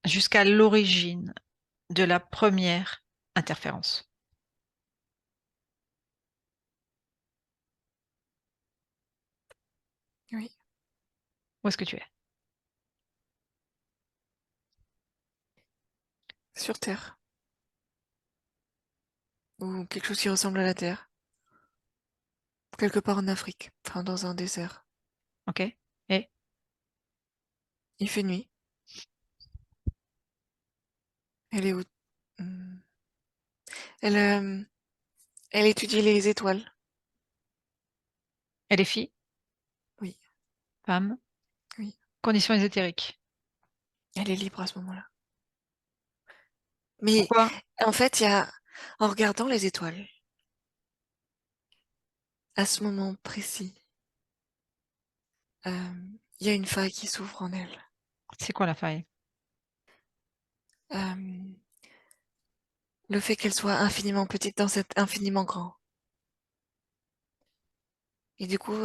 jusqu'à l'origine de la première interférence.
Oui.
Où est-ce que tu es?
Sur Terre. Ou quelque chose qui ressemble à la Terre. Quelque part en Afrique. Enfin, dans un désert.
Ok? Et
Il fait nuit. Elle est où? Hmm. Elle, elle étudie les étoiles.
elle est fille,
Oui,
femme,
oui.
conditions ésotériques.
Elle est libre à ce moment-là. Mais
Pourquoi?
en fait, en regardant les étoiles, à ce moment précis, il y a une faille qui s'ouvre en elle.
C'est quoi la faille?
Euh, le fait qu'elle soit infiniment petite dans cet infiniment grand. Et du coup,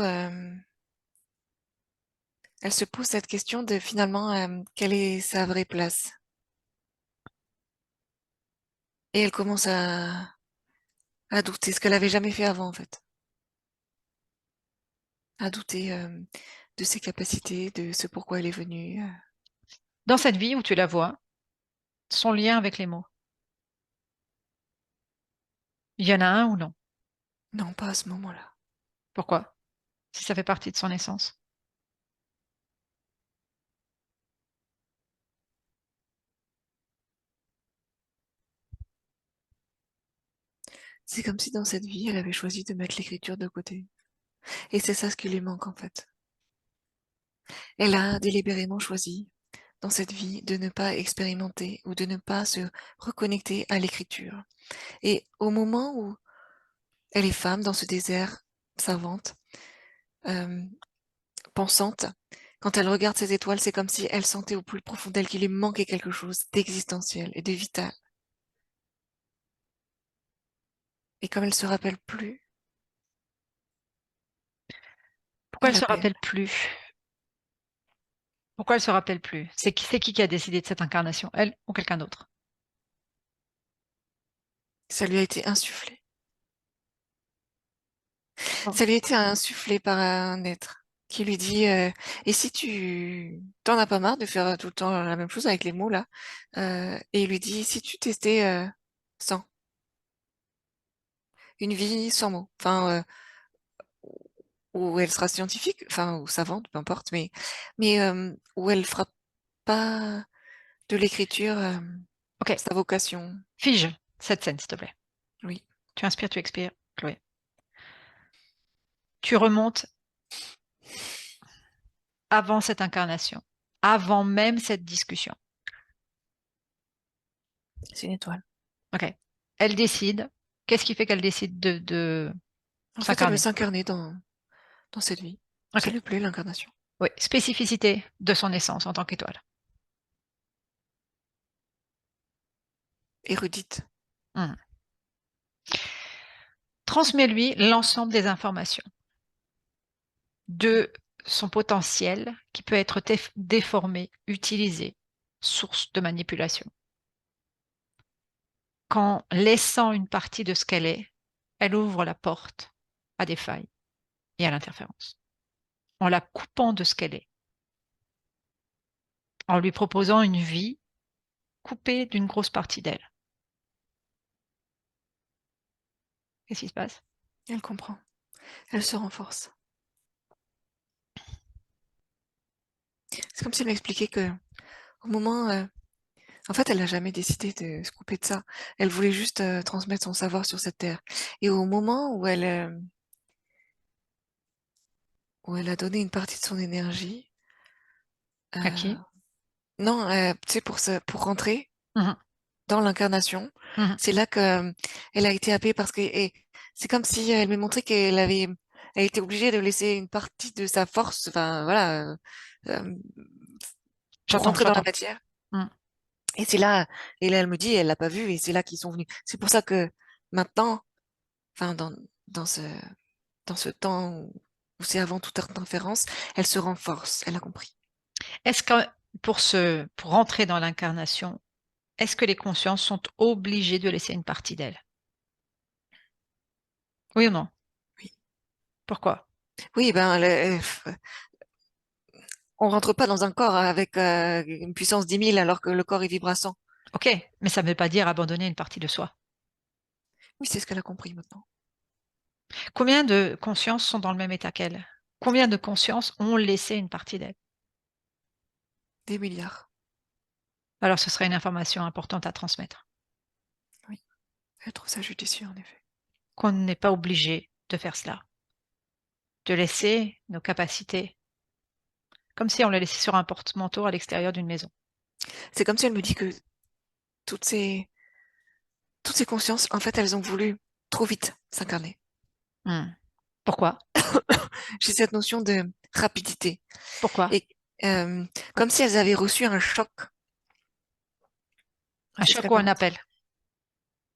elle se pose cette question de finalement, quelle est sa vraie place? Et elle commence à douter, ce qu'elle avait jamais fait avant, en fait. À douter, de ses capacités, de ce pourquoi elle est venue.
Dans cette vie où tu la vois, son lien avec les mots, il y en a un ou non?
Non, pas à ce moment-là.
Pourquoi? Si ça fait partie de son essence.
C'est comme si dans cette vie, elle avait choisi de mettre l'écriture de côté. Et c'est ça ce qui lui manque, en fait. Elle a délibérément choisi, dans cette vie, de ne pas expérimenter ou de ne pas se reconnecter à l'écriture. Et au moment où elle est femme dans ce désert, savante, euh, pensante, quand elle regarde ces étoiles, c'est comme si elle sentait au plus profond d'elle qu'il lui manquait quelque chose d'existentiel et de vital. Et comme elle se rappelle plus,
Pourquoi
elle
elle se
appelle.
rappelle plus? Pourquoi elle se rappelle plus? C'est qui a décidé de cette incarnation? Elle ou quelqu'un d'autre?
Ça lui a été insufflé.
Oh.
Ça lui a été insufflé par un être qui lui dit et si tu t'en as pas marre de faire tout le temps la même chose avec les mots là et il lui dit si tu testais sans une vie sans mots, enfin où elle sera scientifique, enfin ou savante, peu importe, mais où elle fera pas de l'écriture
Ok,
sa vocation.
fige cette scène, s'il te plaît.
Oui,
Tu inspires, tu expires, Chloé. Tu remontes avant cette incarnation, avant même cette discussion.
c'est une étoile.
Ok. Elle décide. Qu'est-ce qui fait qu'elle décide de
En fait, elle veut
s'incarner?
s'incarner dans cette vie. Ça
Ok.
lui plaît l'incarnation.
Oui. Spécificité de son essence en tant qu'étoile.
Érudite.
Hmm. Transmets-lui l'ensemble des informations de son potentiel qui peut être déformé, utilisé, source de manipulation. Qu'en laissant une partie de ce qu'elle est, elle ouvre la porte à des failles et à l'interférence. En la coupant de ce qu'elle est, en lui proposant une vie coupée d'une grosse partie d'elle. Qu'est-ce qui se passe?
Elle comprend. Elle se renforce. C'est comme si elle m'expliquait que au moment, en fait, elle n'a jamais décidé de se couper de ça. Elle voulait juste transmettre son savoir sur cette terre. Et au moment où elle a donné une partie de son énergie,
À
euh,
qui?
non, tu sais, pour rentrer
Mhm,
dans l'incarnation,
mhm.
c'est là que elle a été happée parce que et c'est comme si elle m'a montré elle était obligée de laisser une partie de sa force, enfin voilà, euh, pour
J'entends,
rentrer dans la
j'entends.
matière.
Mhm.
Et c'est là, et là elle me dit, elle l'a pas vu, et c'est là qu'ils sont venus. C'est pour ça que maintenant, enfin dans ce dans ce temps où c'est avant toute interférence, elle se renforce. Elle a compris.
Est-ce que pour rentrer dans l'incarnation, est-ce que les consciences sont obligées de laisser une partie d'elles? Oui ou non?
Oui,
Pourquoi?
oui, ben on rentre pas dans un corps avec une puissance 10 000 alors que le corps est vibrassant.
Ok, mais ça ne veut pas dire abandonner une partie de soi.
Oui, c'est ce qu'elle a compris maintenant.
Combien de consciences sont dans le même état qu'elle? Combien de consciences ont laissé une partie d'elles?
Des milliards.
Alors ce serait une information importante à transmettre,
Oui, elle trouve ça judicieux en effet.
qu'on n'est pas obligé de faire cela, de laisser nos capacités, comme si on les laissait sur un porte-manteau à l'extérieur d'une maison.
C'est comme si elle me dit que toutes ces toutes ces consciences, en fait, elles ont voulu trop vite s'incarner.
Hmm. Pourquoi?
J'ai cette notion de rapidité
Pourquoi?
et euh, comme si elles avaient reçu un choc.
Un
C'est ce
choc
qu'elle
ou
m'a
un
montré.
appel?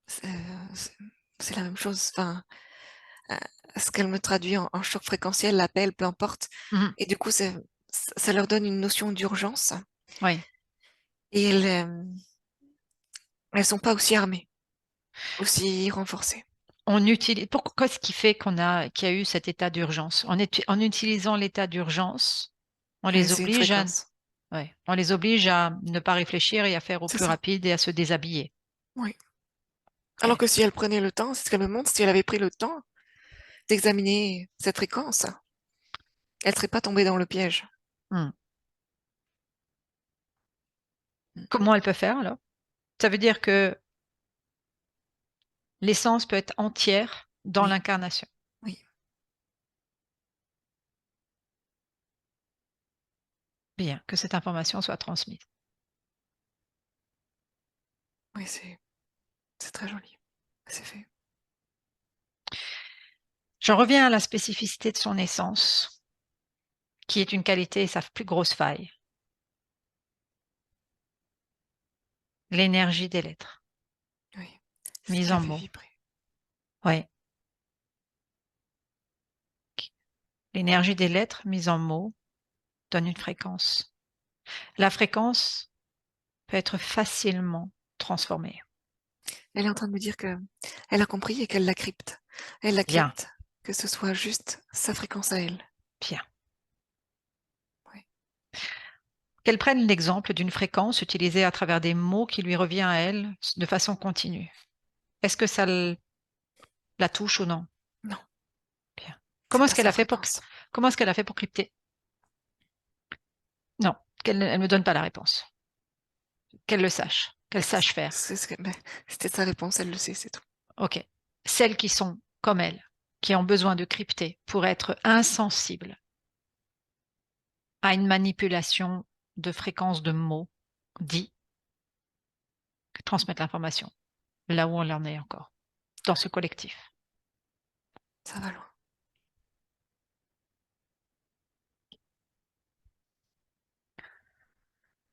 c'est la même chose. Enfin, euh, ce qu'elle me traduit en choc fréquentiel, l'appel, peu importe.
Mhm.
Et du coup, ça leur donne une notion d'urgence.
Oui.
Et elles sont pas aussi armées, aussi renforcées.
On utilise. Pourquoi ce qui fait qu'il y a eu cet état d'urgence? En utilisant l'état d'urgence, on les
C'est une
oblige à,
fréquence.
ouais, on les oblige à ne pas réfléchir et à faire au
C'est
plus
ça.
rapide et à se déshabiller.
Oui. Alors
Ok.
que si elle prenait le temps, c'est ce qu'elle me montre, si elle avait pris le temps d'examiner cette fréquence, elle serait pas tombée dans le piège.
Hmm. Comment elle peut faire alors? Ça veut dire que l'essence peut être entière dans
Oui,
l'incarnation.
oui,
Bien, que cette information soit transmise.
oui, c'est très joli. C'est fait.
J'en reviens à la spécificité de son essence, qui est une qualité et sa plus grosse faille. L'énergie des lettres,
Oui. C'est ce qui
mise
la
en
fait
mots.
vibrer.
Oui. L'énergie des lettres mise en mots donne une fréquence. La fréquence peut être facilement transformée.
Elle est en train de me dire que elle a compris et qu'elle la crypte. Elle la
Bien,
crypte, que ce soit juste sa fréquence à elle.
bien.
Oui.
Qu'elle prenne l'exemple d'une fréquence utilisée à travers des mots qui lui revient à elle de façon continue. Est-ce que ça la touche ou non?
Non,
Bien.
c'est
Comment est-ce
pas
qu'elle
sa
a fait pour,
fréquence.
comment est-ce qu'elle a fait pour crypter? Non, elle me donne pas la réponse. Qu'elle le sache, qu'elle sache faire.
Mais c'était sa réponse, elle le sait, c'est tout.
OK. Celles qui sont comme elle, qui ont besoin de crypter pour être insensibles à une manipulation de fréquence de mots dits, transmettre l'information là où on en est encore, dans ce collectif.
Ça va loin.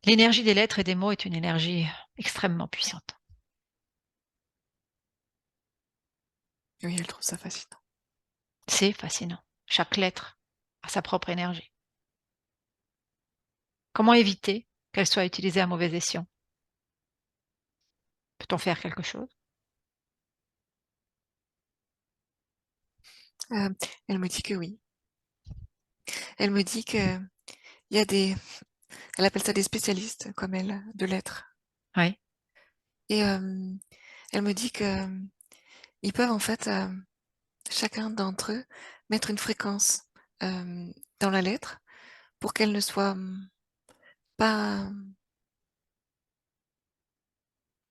L'énergie des lettres et des mots est une énergie extrêmement puissante.
Oui, elle trouve ça fascinant.
C'est fascinant. Chaque lettre a sa propre énergie. Comment éviter qu'elle soit utilisée à mauvais escient? Peut-on faire quelque chose?
Euh, Elle me dit que oui. Elle me dit que il y a des, elle appelle ça des spécialistes comme elle de lettres.
Oui.
Et elle me dit que ils peuvent en fait chacun d'entre eux mettre une fréquence euh, dans la lettre pour qu'elle ne soit pas,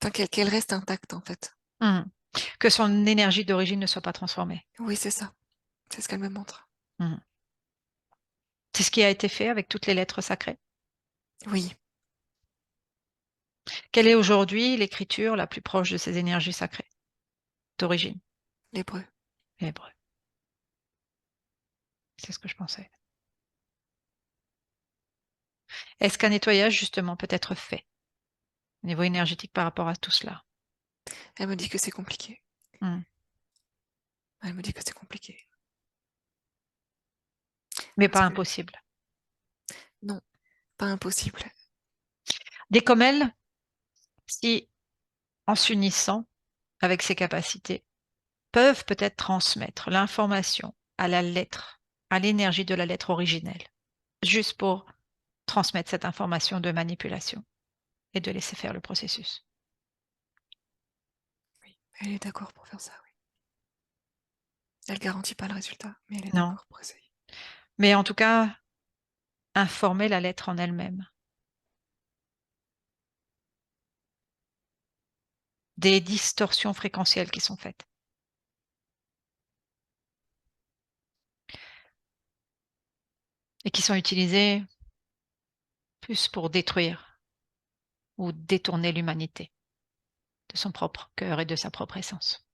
enfin qu'elle reste intacte en fait.
Mhm. Que son énergie d'origine ne soit pas transformée.
Oui, c'est ça. C'est ce qu'elle me montre.
Mhm. C'est ce qui a été fait avec toutes les lettres sacrées.
Oui,
Quelle est aujourd'hui l'écriture la plus proche de ces énergies sacrées d'origine?
l'hébreu.
L'hébreu. C'est ce que je pensais. Est-ce qu'un nettoyage, justement, peut être fait au niveau énergétique par rapport à tout cela?
Elle me dit que c'est compliqué.
Mhm.
Elle me dit que c'est compliqué.
Mais
Parce
pas
que
impossible.
non, pas impossible.
Des comme elle, si, en s'unissant avec ses capacités, peuvent peut-être transmettre l'information à la lettre, à l'énergie de la lettre originelle, juste pour transmettre cette information de manipulation et de laisser faire le processus.
Oui, elle est d'accord pour faire ça, oui. Elle garantit pas le résultat, mais elle est
Non.
d'accord pour essayer.
Mais en tout cas, informer la lettre en elle-même des distorsions fréquentielles qui sont faites et qui sont utilisées plus pour détruire ou détourner l'humanité de son propre cœur et de sa propre essence.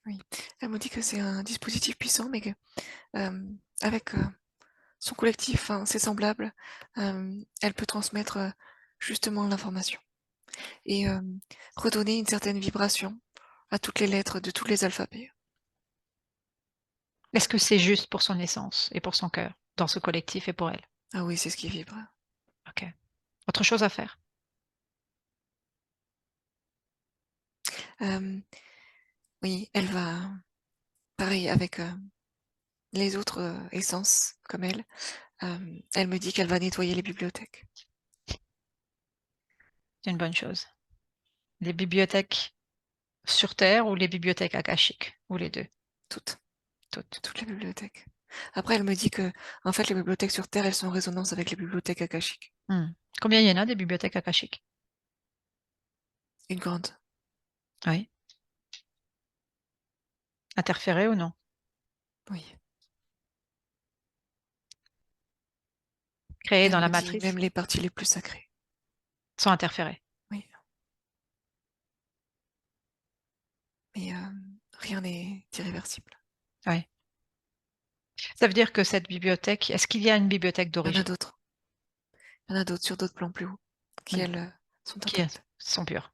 Oui. Elle me dit que c'est un dispositif puissant, mais que avec son collectif, hein, ses semblables, elle peut transmettre justement l'information. et redonner une certaine vibration à toutes les lettres de tous les alphabets.
Est-ce que c'est juste pour son essence et pour son cœur, dans ce collectif et pour elle?
Ah oui, c'est ce qui vibre.
OK. Autre chose à faire?
Oui, elle va, pareil avec les autres essences comme elle me dit qu'elle va nettoyer les bibliothèques.
C'est une bonne chose. Les bibliothèques sur terre ou les bibliothèques akashiques? Ou les 2?
Toutes,
Toutes.
toutes les bibliothèques. Après, elle me dit que, en fait, les bibliothèques sur Terre, elles sont en résonance avec les bibliothèques akashiques.
Combien il y en a des bibliothèques akashiques?
Une grande.
Oui. Interférées ou non?
Oui.
Créées
Elle
dans la
me dit
matrice?
même les parties les plus sacrées.
Sont interférées?
Oui. Mais rien n'est irréversible.
Oui. Ça veut dire que cette bibliothèque, est-ce qu'il y a une bibliothèque
Il y en a
d'origine?
d'autres. Il y en a d'autres sur d'autres plans plus hauts qui,
Mmh.
elles, sont
Qui
intactes.
sont pures?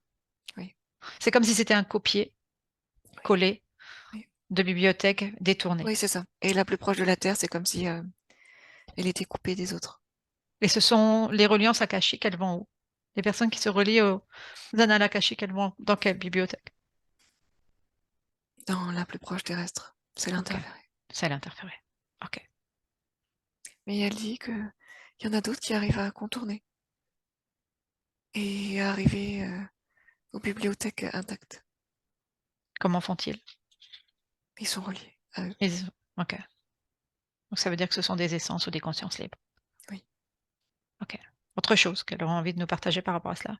Oui.
C'est comme si c'était un copier-coller
Oui,
de bibliothèques détournées.
oui, c'est ça. Et la plus proche de la Terre, c'est comme si elle était coupée des autres.
Et ce sont les reliances akashiques, elles vont où? Les personnes qui se relient aux annales akashiques, elles vont dans quelle bibliothèque?
Dans la plus proche terrestre, c'est
OK.
l'interféré.
C'est l'interféré. OK.
Mais elle dit que il y en a d'autres qui arrivent à contourner et à arriver aux bibliothèques intactes.
Comment font-ils?
Ils sont reliés à eux.
OK. Donc ça veut dire que ce sont des essences ou des consciences libres.
Oui.
OK. Autre chose qu'elle aura envie de nous partager par rapport à cela?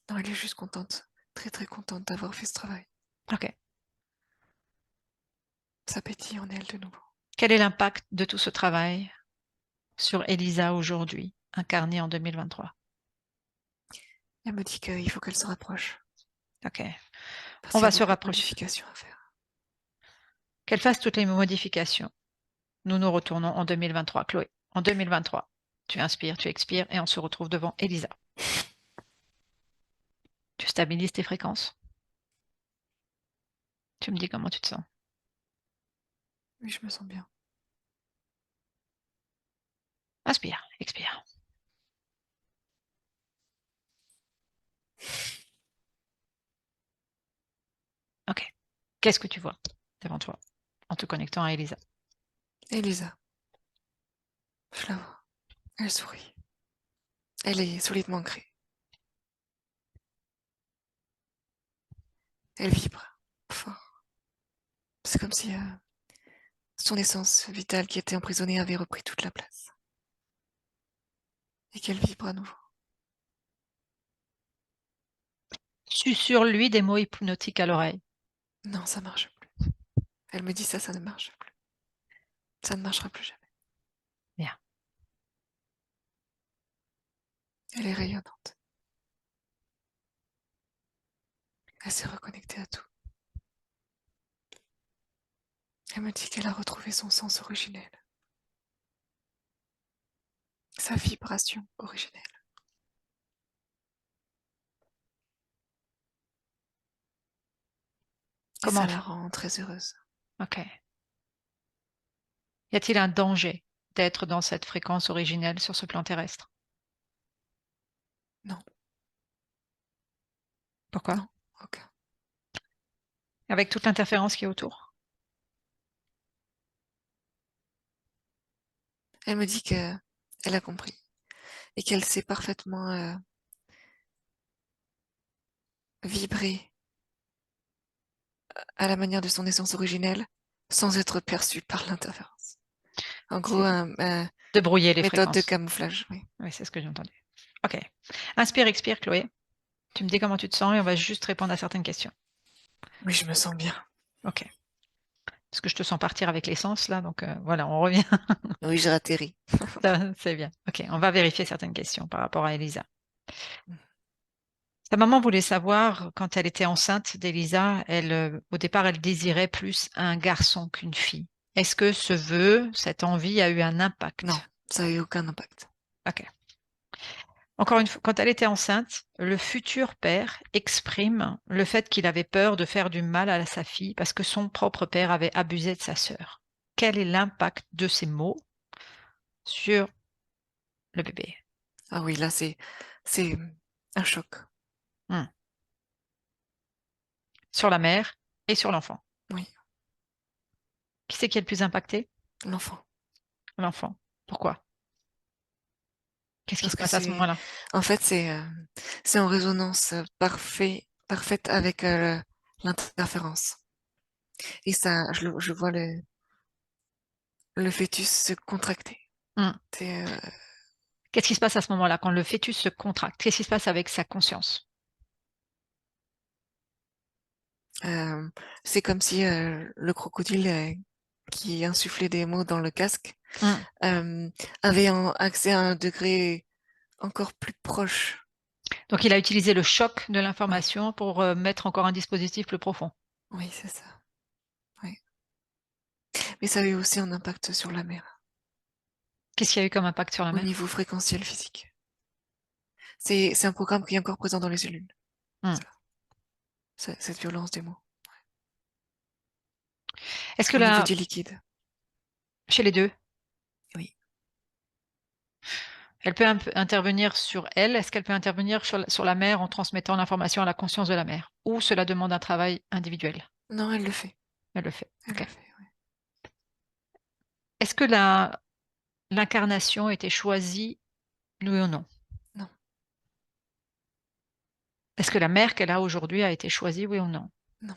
Non, elle est juste contente, très très contente d'avoir fait ce travail.
OK.
Ça pétille en elle de nouveau.
Quel est l'impact de tout ce travail sur Elisa aujourd'hui, incarnée en 2023?
Elle me dit qu'il faut qu'elle se rapproche
OK.
parce
On
qu'il y a
va se
beaucoup de
rapprocher.
modifications à faire.
Qu'elle fasse toutes les modifications. Nous nous retournons en 2023. Chloé, en 2023, tu inspires, tu expires et on se retrouve devant Elisa. Tu stabilises tes fréquences. Tu me dis comment tu te sens.
Oui, je me sens bien.
Inspire, expire. OK. Qu'est-ce que tu vois devant toi en te connectant à Elisa?
Elisa, je la vois. Elle sourit. Elle est solidement ancrée. Elle vibre fort. C'est comme si son essence vitale qui était emprisonnée avait repris toute la place. Et qu'elle vibre à nouveau.
Susurre-lui des mots hypnotiques à l'oreille.
Non, ça marche plus. Elle me dit ça, ça ne marche plus. Ça ne marchera plus jamais.
Bien.
Elle est rayonnante. Elle s'est reconnectée à tout. Elle me dit qu'elle a retrouvé son sens originel. Sa vibration originelle. Et
Comment
ça
on
la
fait?
rend très heureuse.
OK. Y a-t-il un danger d'être dans cette fréquence originelle sur ce plan terrestre?
Non,
Pourquoi?
non, aucun.
Avec toute l'interférence qui est autour?
Elle me dit qu'elle a compris et qu'elle sait parfaitement vibrer à la manière de son essence originelle sans être perçue par l'interférence. En gros,
C'est de brouiller les
méthode de
fréquences.
camouflage, oui.
Oui, c'est ce que j'ai entendu. OK. Inspire, expire, Chloé. Tu me dis comment tu te sens et on va juste répondre à certaines questions.
Oui, je me sens bien.
OK. Parce que je te sens partir avec l'essence là, donc voilà, on revient.
Oui, j'ai atterri.
C'est bien. OK, on va vérifier certaines questions par rapport à Elisa. Sa maman voulait savoir, quand elle était enceinte d'Elisa, au départ, elle désirait plus un garçon qu'une fille. Est-ce que ce vœu, cette envie a eu un
Non,
impact?
ça n'a eu aucun impact.
OK. Encore une fois, quand elle était enceinte, le futur père exprime le fait qu'il avait peur de faire du mal à sa fille parce que son propre père avait abusé de sa sœur. Quel est l'impact de ces mots sur le bébé?
Ah oui, là, c'est un choc.
Hmm. Sur la mère et sur l'enfant.
Oui,
Qui c'est qui est le plus impacté?
l'enfant.
L'enfant. Pourquoi? Qu'est-ce qui se
Parce que
passe à ce moment-là?
en fait, c'est en résonance parfaite avec l'interférence. Et ça, je vois le fœtus se contracter.
Hmm.
C'est
Qu'est-ce qui se passe à ce moment-là quand le fœtus se contracte? Qu'est-ce qui se passe avec sa conscience?
euh, c'est comme si le crocodile qui insufflait des mots dans le casque
Hmm.
avait accès à un degré encore plus proche.
Donc il a utilisé le choc de
Oui,
l'information pour mettre encore un dispositif plus profond.
oui, c'est ça. Oui. Mais ça a eu aussi un impact sur la mère,
Qu'est-ce qu'il y a eu comme impact sur la
au
mère?
niveau fréquentiel physique. C'est un programme qui est encore présent dans les cellules,
Hmm.
ça, cette violence des mots,
Est-ce que
au niveau
là,
du liquide.
chez les deux,
Oui.
elle peut intervenir sur elle? Est-ce qu'elle peut intervenir sur la mère en transmettant l'information à la conscience de la mère? Ou cela demande un travail individuel?
Non, elle le fait.
Elle le fait.
Elle
OK.
le fait, oui.
Est-ce que l'incarnation était choisie, oui ou non?
Non,
Est-ce que la mère qu'elle a aujourd'hui a été choisie, oui ou non?
non.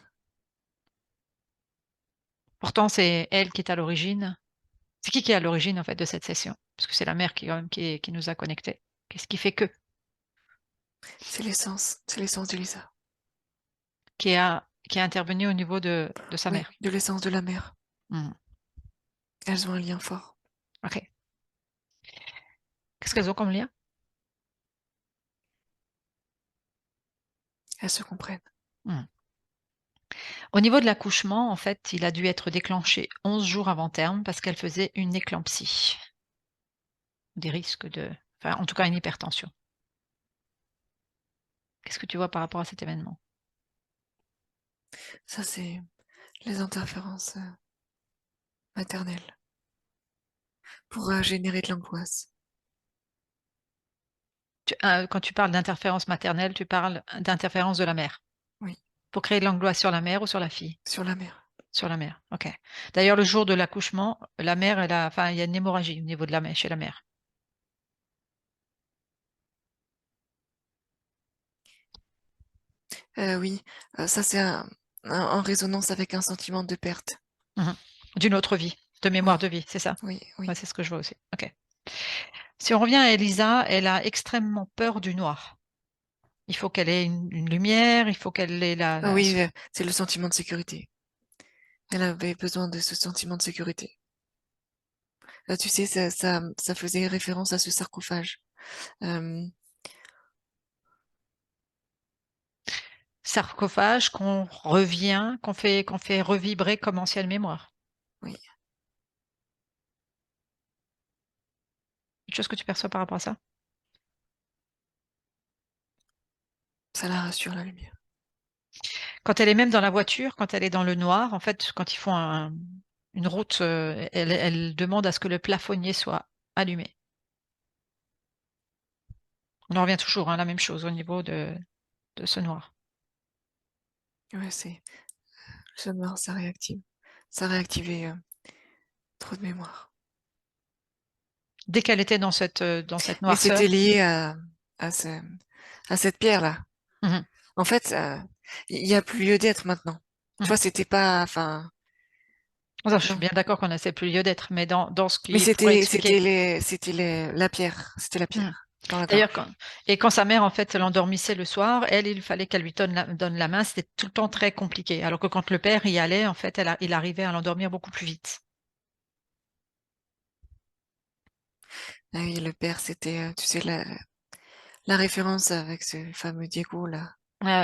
Pourtant, c'est elle qui est à l'origine. C'est qui est à l'origine, en fait, de cette session? Parce que c'est la mère qui, quand même, qui nous a connectés. Qu'est-ce qui fait que?
C'est l'essence d'Elisa.
Qui a intervenu au niveau de sa
Oui,
mère.
de l'essence de la mère.
Hmm.
Elles ont un lien fort.
OK. Qu'est-ce qu'elles ont comme lien?
Elles se comprennent.
Hmm. Au niveau de l'accouchement, en fait, il a dû être déclenché 11 jours avant terme parce qu'elle faisait une éclampsie. Des risques enfin, en tout cas, une hypertension. Qu'est-ce que tu vois par rapport à cet événement?
Ça, c'est les interférences maternelles pour générer de l'angoisse.
Quand tu parles d'interférence maternelle, tu parles d'interférence de la mère.
Oui,
Pour créer de l'angoisse sur la mère ou sur la fille?
sur la mère.
Sur la mère, OK. D'ailleurs, le jour de l'accouchement, la mère, enfin, il y a une hémorragie au niveau de la mère, chez la mère.
Oui, ça, c'est en résonance avec un sentiment de perte.
Mhm. D'une autre vie, de mémoire
Oui,
de vie, c'est ça?
oui,
Ouais,
oui.
c'est ce que je vois aussi. OK. Si on revient à Elisa, elle a extrêmement peur du noir. Il faut qu'elle ait une lumière, il faut qu'elle ait
Ah oui, c'est le sentiment de sécurité. Elle avait besoin de ce sentiment de sécurité. Tu sais, ça faisait référence à ce sarcophage. Euh,
sarcophage qu'on revient, qu'on fait revibrer comme ancienne mémoire.
oui,
Quelque chose que tu perçois par rapport à ça?
ça la rassure, la lumière.
Quand elle est même dans la voiture, quand elle est dans le noir, en fait, quand ils font une route, elle demande à ce que le plafonnier soit allumé. On en revient toujours à la même chose au niveau de ce noir.
Ouais, ce noir, ça réactive. Ça réactivait trop de mémoire.
Dès qu'elle était dans cette
Mais c'était
noirceur.
lié à, ce, à cette pierre-là.
Mhm,
En fait, il y a plus lieu d'être maintenant. Tu
mhm.
vois, c'était pas, enfin,
Ça, je suis
non.
bien d'accord qu'on n'a c'est plus lieu d'être, mais dans ce
Mais
qui pourrait expliquer.
la pierre. C'était la
Mhm.
pierre dans la
D'ailleurs,
gorge.
quand sa mère, en fait, l'endormissait le soir, il fallait qu'elle lui donne la main, c'était tout le temps très compliqué. Alors que quand le père y allait, en fait, il arrivait à l'endormir beaucoup plus vite.
Ah oui, le père, c'était, tu sais, la référence avec ce fameux Diego là.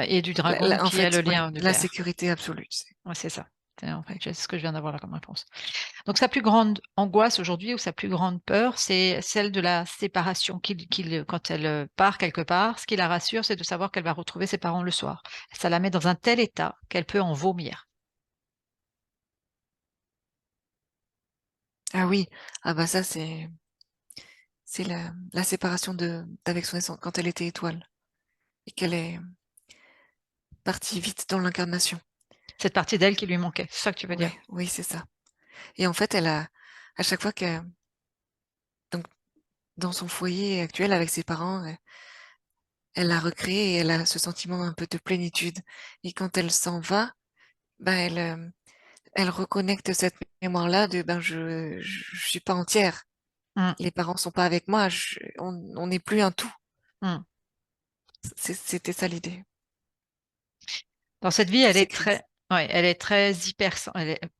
Et du dragon
En
qui est le
fait, ouais,
lien du
la
père.
sécurité absolue, tu sais.
Ouais, c'est ça. En fait, c'est ce que je viens d'avoir là comme réponse. Donc sa plus grande angoisse aujourd'hui ou sa plus grande peur, c'est celle de la séparation. Quand elle part quelque part, ce qui la rassure, c'est de savoir qu'elle va retrouver ses parents le soir. Ça la met dans un tel état qu'elle peut en vomir.
Ah oui, ah bah ça c'est la séparation d'avec son essence quand elle était étoile et qu'elle est partie vite dans l'incarnation.
Cette partie d'elle qui lui manquait, c'est ça que tu veux dire?
Ouais, oui, c'est ça. Et en fait, elle a à chaque fois que donc dans son foyer actuel avec ses parents, elle l'a recréé et elle a ce sentiment un peu de plénitude. Et quand elle s'en va, ben elle reconnecte cette mémoire-là de ben je suis pas entière.
Hum,
Les parents sont pas avec moi. On n'est plus un tout.
hum.
C'était ça l'idée.
Dans cette vie,
Sous ces crises.
elle est très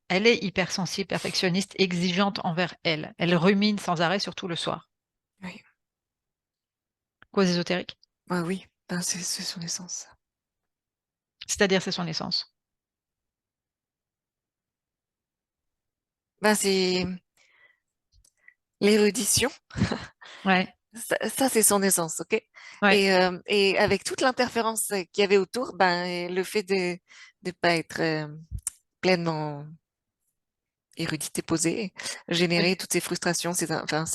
elle est hypersensible, perfectionniste, exigeante envers elle. Elle rumine sans arrêt, surtout le soir.
Oui,
Cause ésotérique.
ouais, oui. Ben c'est son essence.
C'est-à-dire, c'est son essence.
Ben c'est l'érudition.
Ouais,
Ça, c'est son essence, ok?
ouais.
Et avec toute l'interférence qu'il y avait autour, ben, le fait de ne pas être pleinement érudite et posée générait toutes ces frustrations, enfin,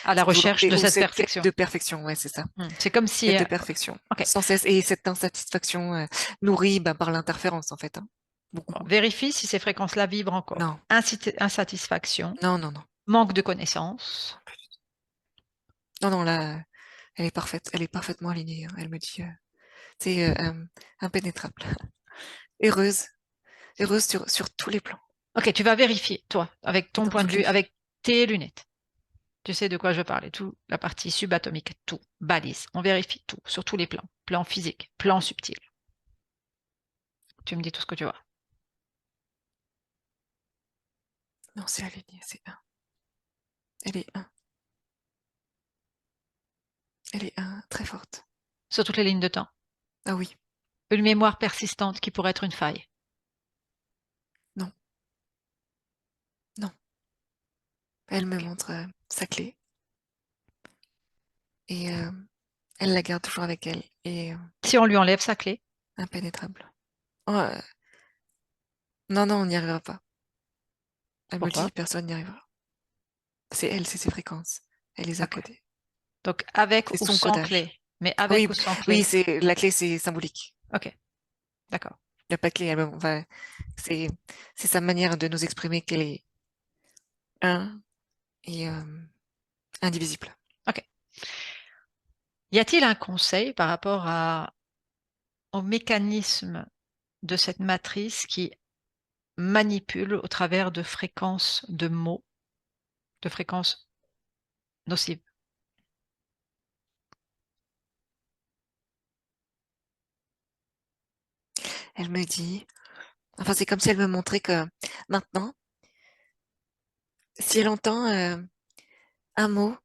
À la
cette
recherche
volonté
de
ou
cette
cette quête
perfection.
de perfection, ouais, c'est ça.
C'est comme si,
Quête de perfection,
ok,
sans cesse, et cette insatisfaction nourrie ben, par l'interférence, en fait, hein. Beaucoup.
bon, vérifie si ces fréquences-là vibrent encore.
Non,
Insatisfaction,
non, non, non.
manque de connaissances.
Non, non, là, elle est parfaite, elle est parfaitement alignée, hein. Elle me dit, c'est impénétrable. Heureuse, heureuse sur tous les plans,
Ok, tu vas vérifier, toi, avec ton
dans
point de
toutes les
vue,
vies.
avec tes lunettes. Tu sais de quoi je parle, et tout, la partie subatomique, tout, balise. On vérifie tout, sur tous les plans. Plan physique, plan subtil. Tu me dis tout ce que tu vois.
Non, c'est aligné, c'est un. Elle est un. Elle est un, très forte.
Sur toutes les lignes de temps.
Ah oui,
Une mémoire persistante qui pourrait être une faille.
non, non. Elle me
Ok.
montre sa clé et elle la garde toujours avec elle et
Si on lui enlève sa clé,
impénétrable. Oh, non, non, on n'y arrivera pas. Elle me le
pourquoi?
dit, personne n'y arrivera. C'est elle, c'est ses fréquences. Elle les a
Ok.
codées.
Donc, avec
C'est
ou
son
sans
codage.
clé. Mais avec
Oui,
ou sans
oui,
clé.
c'est la clé, c'est symbolique.
Ok, d'accord.
Il n'y a pas de clé. Enfin, c'est c'est sa manière de nous exprimer qu'elle est un et indivisible.
Ok. Y a-t-il un conseil par rapport au mécanisme de cette matrice qui manipule au travers de fréquences de mots, de fréquences nocives?
Elle me dit, enfin, c'est comme si elle me montrait que maintenant, si elle entend un mot,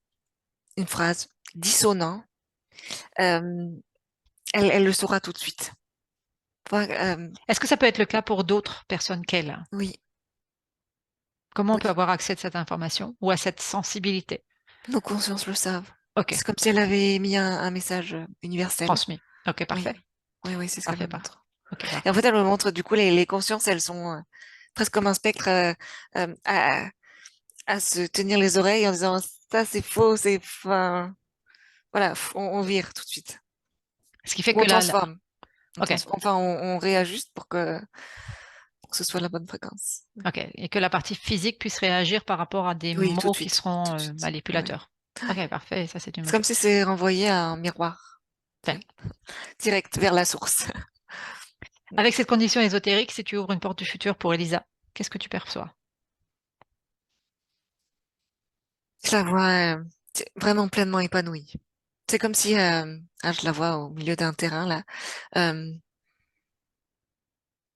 une phrase dissonant, euh, elle le saura tout de suite.
Est-ce que ça peut être le cas pour d'autres personnes qu'elle?
Oui,
Comment on peut
oui,
avoir accès à cette information ou à cette sensibilité?
nos consciences le savent.
Ok,
C'est comme si elle avait mis un message universel.
transmis. Ok,
Oui,
parfait.
oui, oui, c'est ce qu'elle me
Parfait, parfait.
montre.
Ok,
Et en
parfait.
fait, elle me montre, du coup, les consciences, elles sont presque comme un spectre euh, à, à se tenir les oreilles en disant, ça, c'est faux, c'est, enfin, voilà, on vire tout de suite.
Ce qui fait
Ou
que
on
là,
transforme.
ok,
Enfin, on réajuste pour que ce soit la bonne fréquence.
ok, et que la partie physique puisse réagir par rapport à des
Oui, tout
mots
de
qui
suite,
seront
tout de suite. Oui.
manipulateurs. Ok, parfait, ça c'est une
C'est
bonne
comme
chose.
si c'est renvoyé à un miroir.
Enfin,
Oui. Direct vers la source.
avec cette condition ésotérique, si tu ouvres une porte du futur pour Elisa, qu'est-ce que tu perçois?
Je la vois vraiment pleinement épanouie. C'est comme si je la vois au milieu d'un terrain là, euh,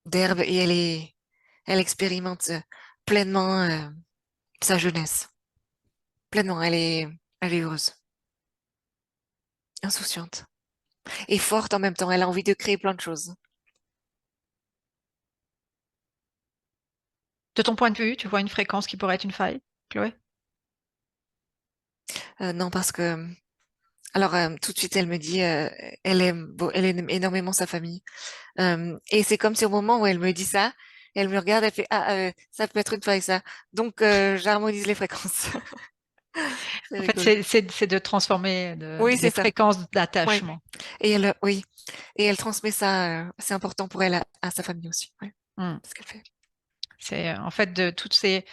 d'herbe et elle expérimente pleinement sa jeunesse. Pleinement, elle est heureuse, insouciante et forte en même temps. Elle a envie de créer plein de choses.
De ton point de vue, tu vois une fréquence qui pourrait être une faille, Chloé?
Non, parce que alors tout de suite elle me dit elle aime énormément sa famille. Et c'est comme si au moment où elle me dit ça, elle me regarde, elle fait ah ça peut être une faille ça. Donc j'harmonise les fréquences. C'est
En fait,
rigolo.
c'est de transformer
Oui,
les
c'est ça.
fréquences
Ouais.
d'attachement.
Et elle oui. Et elle transmet ça. C'est important pour elle à sa famille aussi. Ouais.
Hmm.
Ce qu'elle fait.
C'est en fait de toutes ces.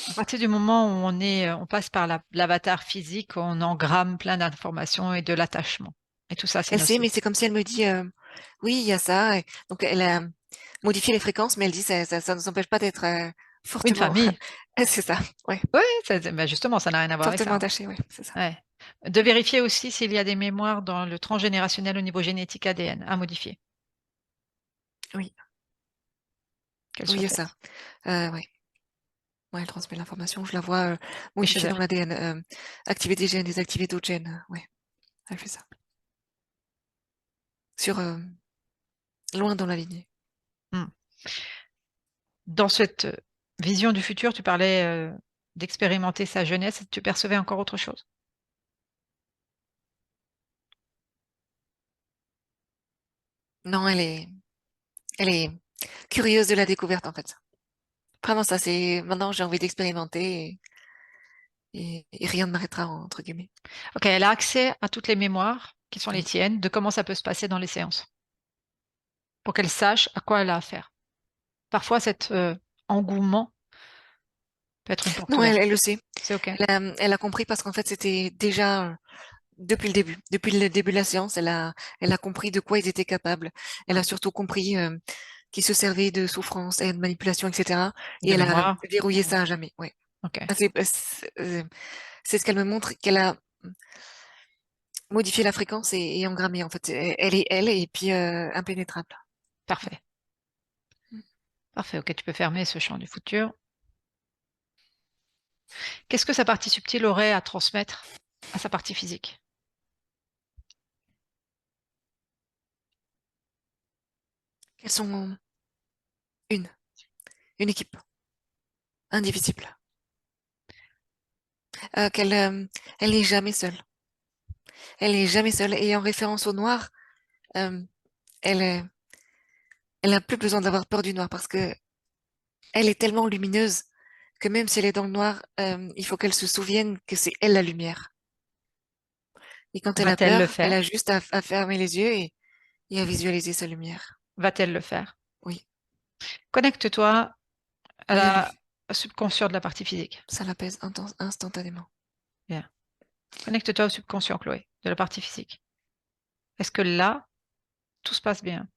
À partir du moment où on passe par l'avatar physique, on engramme plein d'informations et de l'attachement. Et tout ça, c'est
Elle sait,
nocif.
mais c'est comme si elle me dit oui, il y a ça. Donc elle a modifié les fréquences, mais elle dit ça ne nous empêche pas d'être
Une
fortement.
famille.
C'est ça. Ouais.
Oui, ben justement, ça n'a rien à voir avec
Fortement
ça.
attachée. Ouais. C'est ça.
Ouais. De vérifier aussi s'il y a des mémoires dans le transgénérationnel au niveau génétique ADN à modifier,
Oui.
qu'elles
Oui, il
soient
y a ça.
faites.
Ouais. Ouais, elle transmet l'information. Je la vois
Et chez
modifier dans
elle.
l'ADN, activer des gènes, désactiver d'autres gènes. Ouais, elle fait ça. Sur loin dans la lignée.
Hmm. Dans cette vision du futur, tu parlais d'expérimenter sa jeunesse. Tu percevais encore autre chose?
Non, elle est curieuse de la découverte en fait. Vraiment ça, c'est maintenant j'ai envie d'expérimenter et rien ne m'arrêtera entre guillemets.
Ok, elle a accès à toutes les mémoires qui sont les
Oui.
tiennes, de comment ça peut se passer dans les séances, pour qu'elle sache à quoi elle a affaire. Parfois, cet engouement peut être une porte
Non,
ouverte.
elle le sait.
C'est ok.
Elle a compris parce qu'en fait c'était déjà depuis le début. Depuis le début de la séance, elle a compris de quoi ils étaient capables. Elle
Hmm.
a surtout compris qu'ils se servaient de souffrance et de manipulation, etc. Et
De
elle a
mémoire.
verrouillé
Hmm.
ça à jamais. Ouais.
Ok,
Ah, c'est ce qu'elle me montre, qu'elle a modifié la fréquence et engrammé, en fait. Elle est elle et puis impénétrable.
parfait. Parfait, ok, tu peux fermer ce champ du futur. Qu'est-ce que sa partie subtile aurait à transmettre à sa partie physique?
Elles sont une, une équipe, indivisible. Elle n'est jamais seule. Elle n'est jamais seule. Et en référence au noir, euh, elle, est- elle n'a plus besoin d'avoir peur du noir parce que elle est tellement lumineuse que même si elle est dans le noir, il faut qu'elle se souvienne que c'est elle la lumière. Et quand elle a
Va-t-elle le
peur, elle
faire?
a juste à fermer les yeux et à visualiser sa lumière.
Va-t-elle le faire?
Oui,
Connecte-toi à
elle
la
le,
au subconscient de la partie physique.
ça l'apaise instantanément.
Bien. Connecte-toi au subconscient, Chloé, de la partie physique. Est-ce que là, tout se passe bien?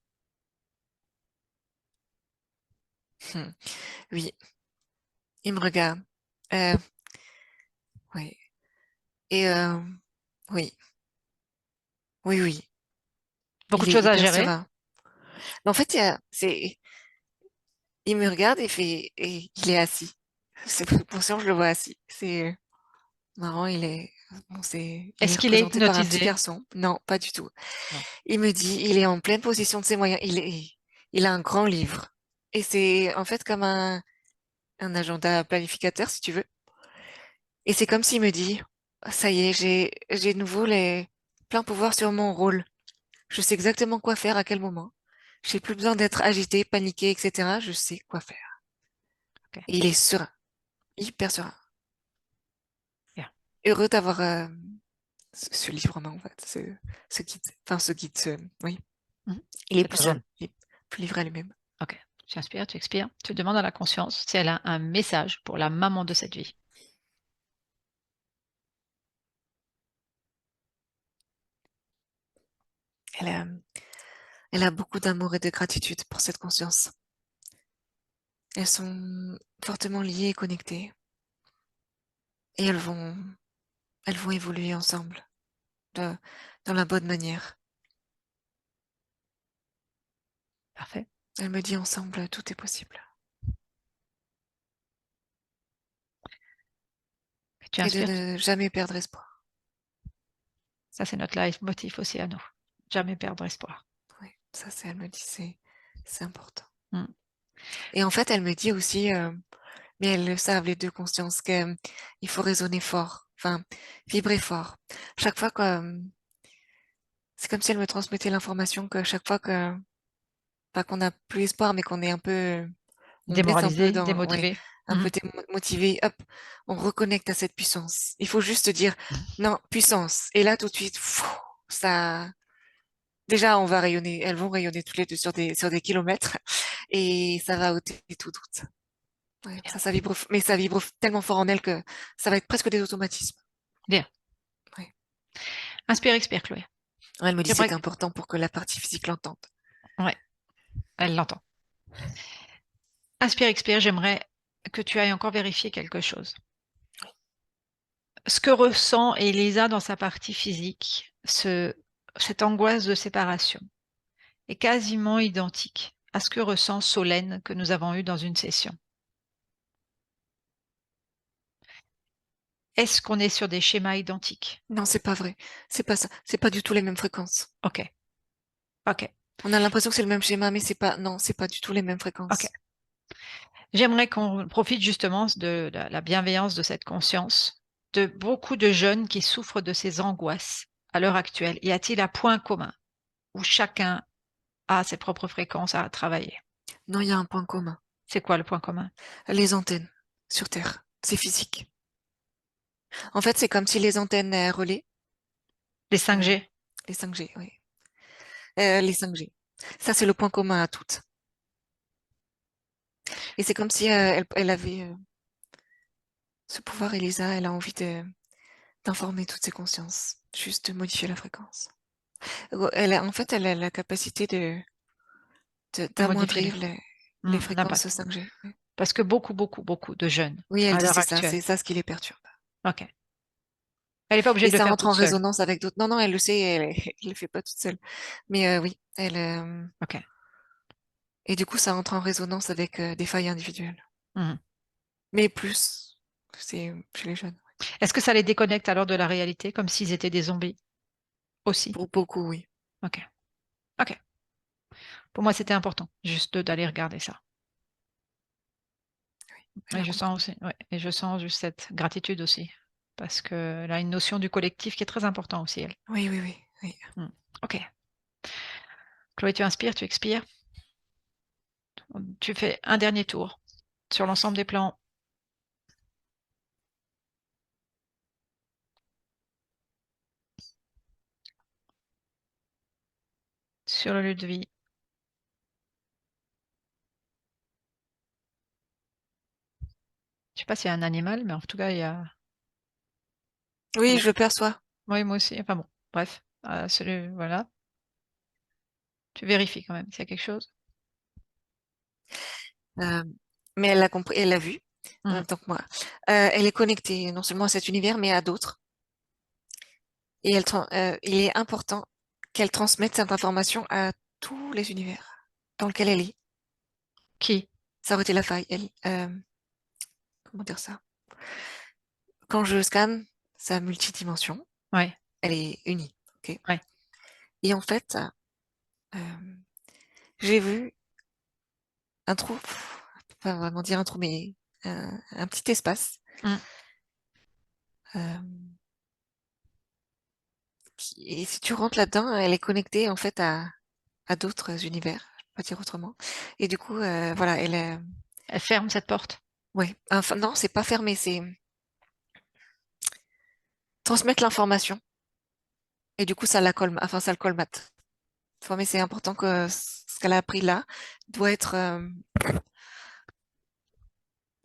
Hmm. Oui, il me regarde. Euh, oui. Et oui, oui, oui.
Beaucoup de
Il est
choses à
hyper
gérer.
serein. Mais en fait, il me regarde et il est assis. C'est conscient, je le vois assis. C'est marrant, il
Est-ce
est
qu'il est
représenté par un petit
hypnotisé?
garçon. Non, pas du tout.
Non.
Il me dit, il est en pleine possession de ses moyens. Il a un grand livre. Et c'est en fait comme un agenda planificateur, si tu veux. Et c'est comme s'il me dit, ça y est, j'ai de nouveau les plein pouvoir sur mon rôle. Je sais exactement quoi faire à quel moment. J'ai plus besoin d'être agité, paniqué, etc. Je sais quoi faire.
Ok.
Et il est serein, hyper serein.
Bien.
Heureux d'avoir ce livre en main, en fait, ce guide. Enfin, oui.
Mhm.
Il est
C'est
plus
pas
seul,
zone.
il est plus livré à lui-même.
Ok. Tu inspires, tu expires. Tu demandes à la conscience si elle a un message pour la maman de cette vie.
Elle a, elle a beaucoup d'amour et de gratitude pour cette conscience. Elles sont fortement liées et connectées. Et elles vont évoluer ensemble, de- dans la bonne manière.
Parfait.
Elle me dit ensemble, tout est possible.
Tu
Et de
inspires.
ne jamais perdre espoir.
Ça, c'est notre life motif aussi à nous. Jamais perdre espoir.
Oui, ça, elle me dit, c'est important.
Hmm.
Et en fait, elle me dit aussi, mais elles le savent, les deux consciences, qu'il faut raisonner fort, enfin, vibrer fort. Chaque fois que, c'est comme si elle me transmettait l'information que chaque fois que, pas qu'on n'a plus espoir, mais qu'on est un peu, on baisse un peu
Démoralisé,
dans, ouais,
démotivé.
un peu démotivé, hop, on reconnecte à cette puissance. Il faut juste dire, non, puissance. Et là, tout de suite, ça, déjà, on va rayonner, elles vont rayonner toutes les deux sur des kilomètres et ça va ôter tout doute. Ouais,
Bien,
ça vibre, mais ça vibre tellement fort en elles que ça va être presque des automatismes.
bien.
Ouais.
Inspire, expire, Chloé.
Elle me dit
J'aimerais
c'est
que...
important pour que la partie physique l'entende.
Ouais, elle l'entend. Inspire, expire, j'aimerais que tu ailles encore vérifier quelque chose. Ce que ressent Elisa dans sa partie physique, cette angoisse de séparation, est quasiment identique à ce que ressent Solène que nous avons eu dans une session. Est-ce qu'on est sur des schémas identiques?
Non, c'est pas vrai. C'est pas ça. C'est pas du tout les mêmes fréquences.
Ok, ok,
On a l'impression que c'est le même schéma, mais c'est pas, non, c'est pas du tout les mêmes
ok.
fréquences.
J'aimerais qu'on profite justement de la bienveillance de cette conscience de beaucoup de jeunes qui souffrent de ces angoisses à l'heure actuelle. Y a-t-il un point commun où chacun a ses propres fréquences à travailler?
Non, il y a un point commun.
C'est quoi le point commun?
Les antennes sur Terre. C'est physique. En fait, c'est comme si les antennes relais,
Les
euh,
5G?
les 5G, oui. Les 5G. Ça, c'est le point commun à toutes. Et c'est comme si elle avait ce pouvoir, Elisa, elle a envie d'informer toutes ses consciences, juste de modifier la fréquence. En fait, elle a la capacité
De modifier
d'amoindrir les fréquences
l'impact.
5G. Oui,
Parce que beaucoup, beaucoup, beaucoup de jeunes
oui, elle
à
dit
l'heure actuelle.
c'est ça ce qui les perturbe.
Ok. Elle n'est pas obligée
Et
de le
ça
faire
entre
toute
en
seule.
résonance avec d'autres. Non, non, elle le sait, elle le fait pas toute seule. Mais oui,
Ok.
et du coup, ça entre en résonance avec des failles individuelles.
Mhm.
Mais plus, c'est chez les jeunes.
Est-ce que ça les déconnecte alors de la réalité, comme s'ils étaient des zombies aussi?
Pour beaucoup, oui.
Ok. Ok. Pour moi, c'était important, juste d'aller regarder ça.
Elle
Et
a
je
compris.
sens aussi, ouais, et je sens juste cette gratitude aussi, parce qu'elle a une notion du collectif qui est très important aussi, elle.
Oui, oui, oui, oui.
Mm. Ok. Chloé, tu inspires, tu expires. Tu fais un dernier tour sur l'ensemble des plans. Sur le lieu de vie. Je sais pas s'il y a un animal, mais en tout cas, il y a.
Oui,
Voilà.
je le perçois.
Oui, moi aussi. Enfin bon, bref. Voilà. Tu vérifies quand même s'il y a quelque chose.
Euh, mais elle l'a compris, elle l'a vu en
Mhm.
même temps que moi. Elle est connectée non seulement à cet univers, mais à d'autres. Et il est important qu'elle transmette cette information à tous les univers dans lesquels elle est.
Qui?
Ça aurait été la faille. Comment dire ça? Quand je scanne sa multidimension,
Ouais,
elle est unie. Ok.
ouais.
Et en fait, euh, j'ai vu un trou, pas vraiment dire un trou, mais un petit espace.
Mm.
euh, et si tu rentres là-dedans, elle est connectée en fait à d'autres univers, je peux pas dire autrement. Et du coup, voilà,
Elle ferme cette porte.
ouais, enfin non, c'est pas fermé, c'est transmettre l'information. Et du coup, ça le colmate. Mais c'est important que ce qu'elle a appris là doit être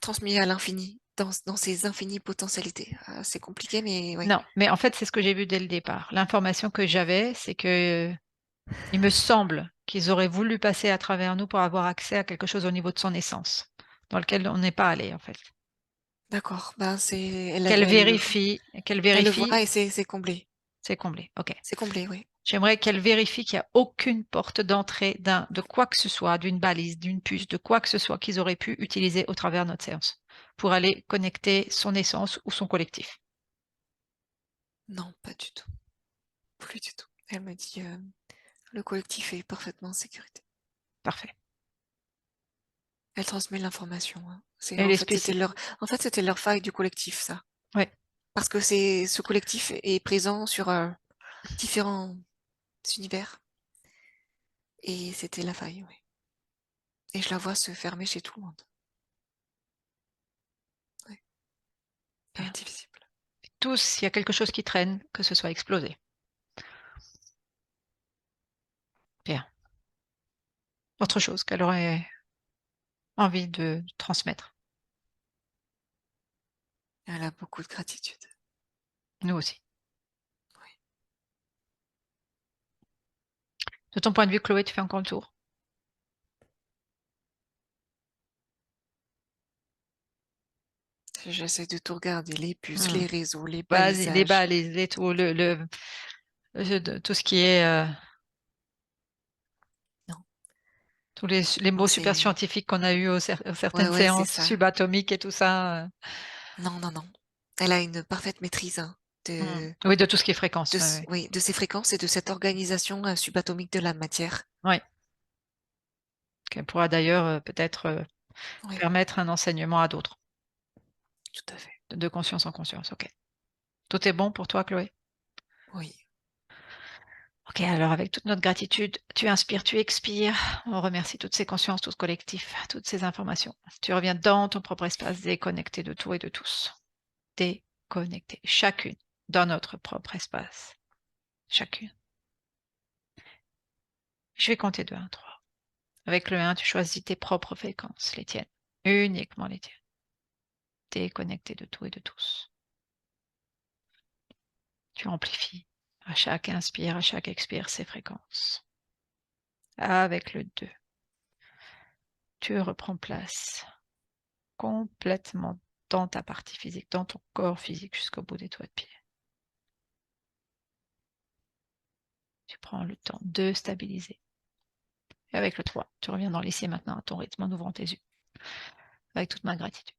transmis à l'infini, dans ses infinies potentialités. C'est compliqué, mais oui.
Non, mais en fait, c'est ce que j'ai vu dès le départ. L'information que j'avais, c'est que il me semble qu'ils auraient voulu passer à travers nous pour avoir accès à quelque chose au niveau de son essence, dans lequel on n'est pas allé, en fait.
D'accord. Ben elle,
Qu'elle
elle,
vérifie, qu'elle
elle le voit
vérifie,
et c'est comblé.
c'est comblé. Ok.
C'est comblé, oui.
J'aimerais qu'elle vérifie qu'il n'y a aucune porte d'entrée de quoi que ce soit, d'une balise, d'une puce, de quoi que ce soit qu'ils auraient pu utiliser au travers de notre séance pour aller connecter son essence ou son collectif.
Non, pas du tout. Plus du tout. Elle me dit le collectif est parfaitement en sécurité.
Parfait.
Elle transmet l'information, hein.
Et
En
les
fait, c'était leur faille du collectif, ça.
Ouais.
Parce que ce collectif est présent sur différents univers. Et c'était la faille, oui. Et je la vois se fermer chez tout le monde. Ouais.
Bien.
Indivisible.
Tous, il y a quelque chose qui traîne, que ce soit explosé. Bien. Autre chose qu'elle aurait envie de transmettre.
Elle a beaucoup de gratitude.
Nous aussi.
Oui.
De ton point de vue, Chloé, tu fais encore le tour?
J'essaie de tout regarder, les puces,
Hmm.
les réseaux, les
Vas-y, les
balisages.
balises, tout, tout ce qui est
Non.
tous les
Non,
mots super scientifiques qu'on a eu aux certaines
ouais, c'est
séances,
ça.
subatomiques et tout ça.
Non, non, non. Elle a une parfaite maîtrise, hein,
Oui, de tout ce qui est fréquence. Ouais, ouais.
oui, de ces fréquences et de cette organisation subatomique de la matière.
Ouais. Qu'elle pourra d'ailleurs peut-être
Oui,
permettre un enseignement à d'autres,
tout à fait.
de conscience en conscience. Ok. Tout est bon pour toi, Chloé?
Oui,
Ok, alors avec toute notre gratitude, tu inspires, tu expires. On remercie toutes ces consciences, tout ce collectif, toutes ces informations. Tu reviens dans ton propre espace, déconnecté de tout et de tous. Déconnecté, chacune dans notre propre espace. Chacune. Je vais compter de 1 à 3. Avec le 1, tu choisis tes propres fréquences, les tiennes. Uniquement les tiennes. Déconnecté de tout et de tous. Tu amplifies à chaque inspire, à chaque expire ces fréquences. Avec le 2, tu reprends place complètement dans ta partie physique, dans ton corps physique jusqu'au bout des doigts de pied. Tu prends le temps de stabiliser. Et avec le 3, tu reviens dans l'ici et maintenant à ton rythme en ouvrant tes yeux. Avec toute ma gratitude.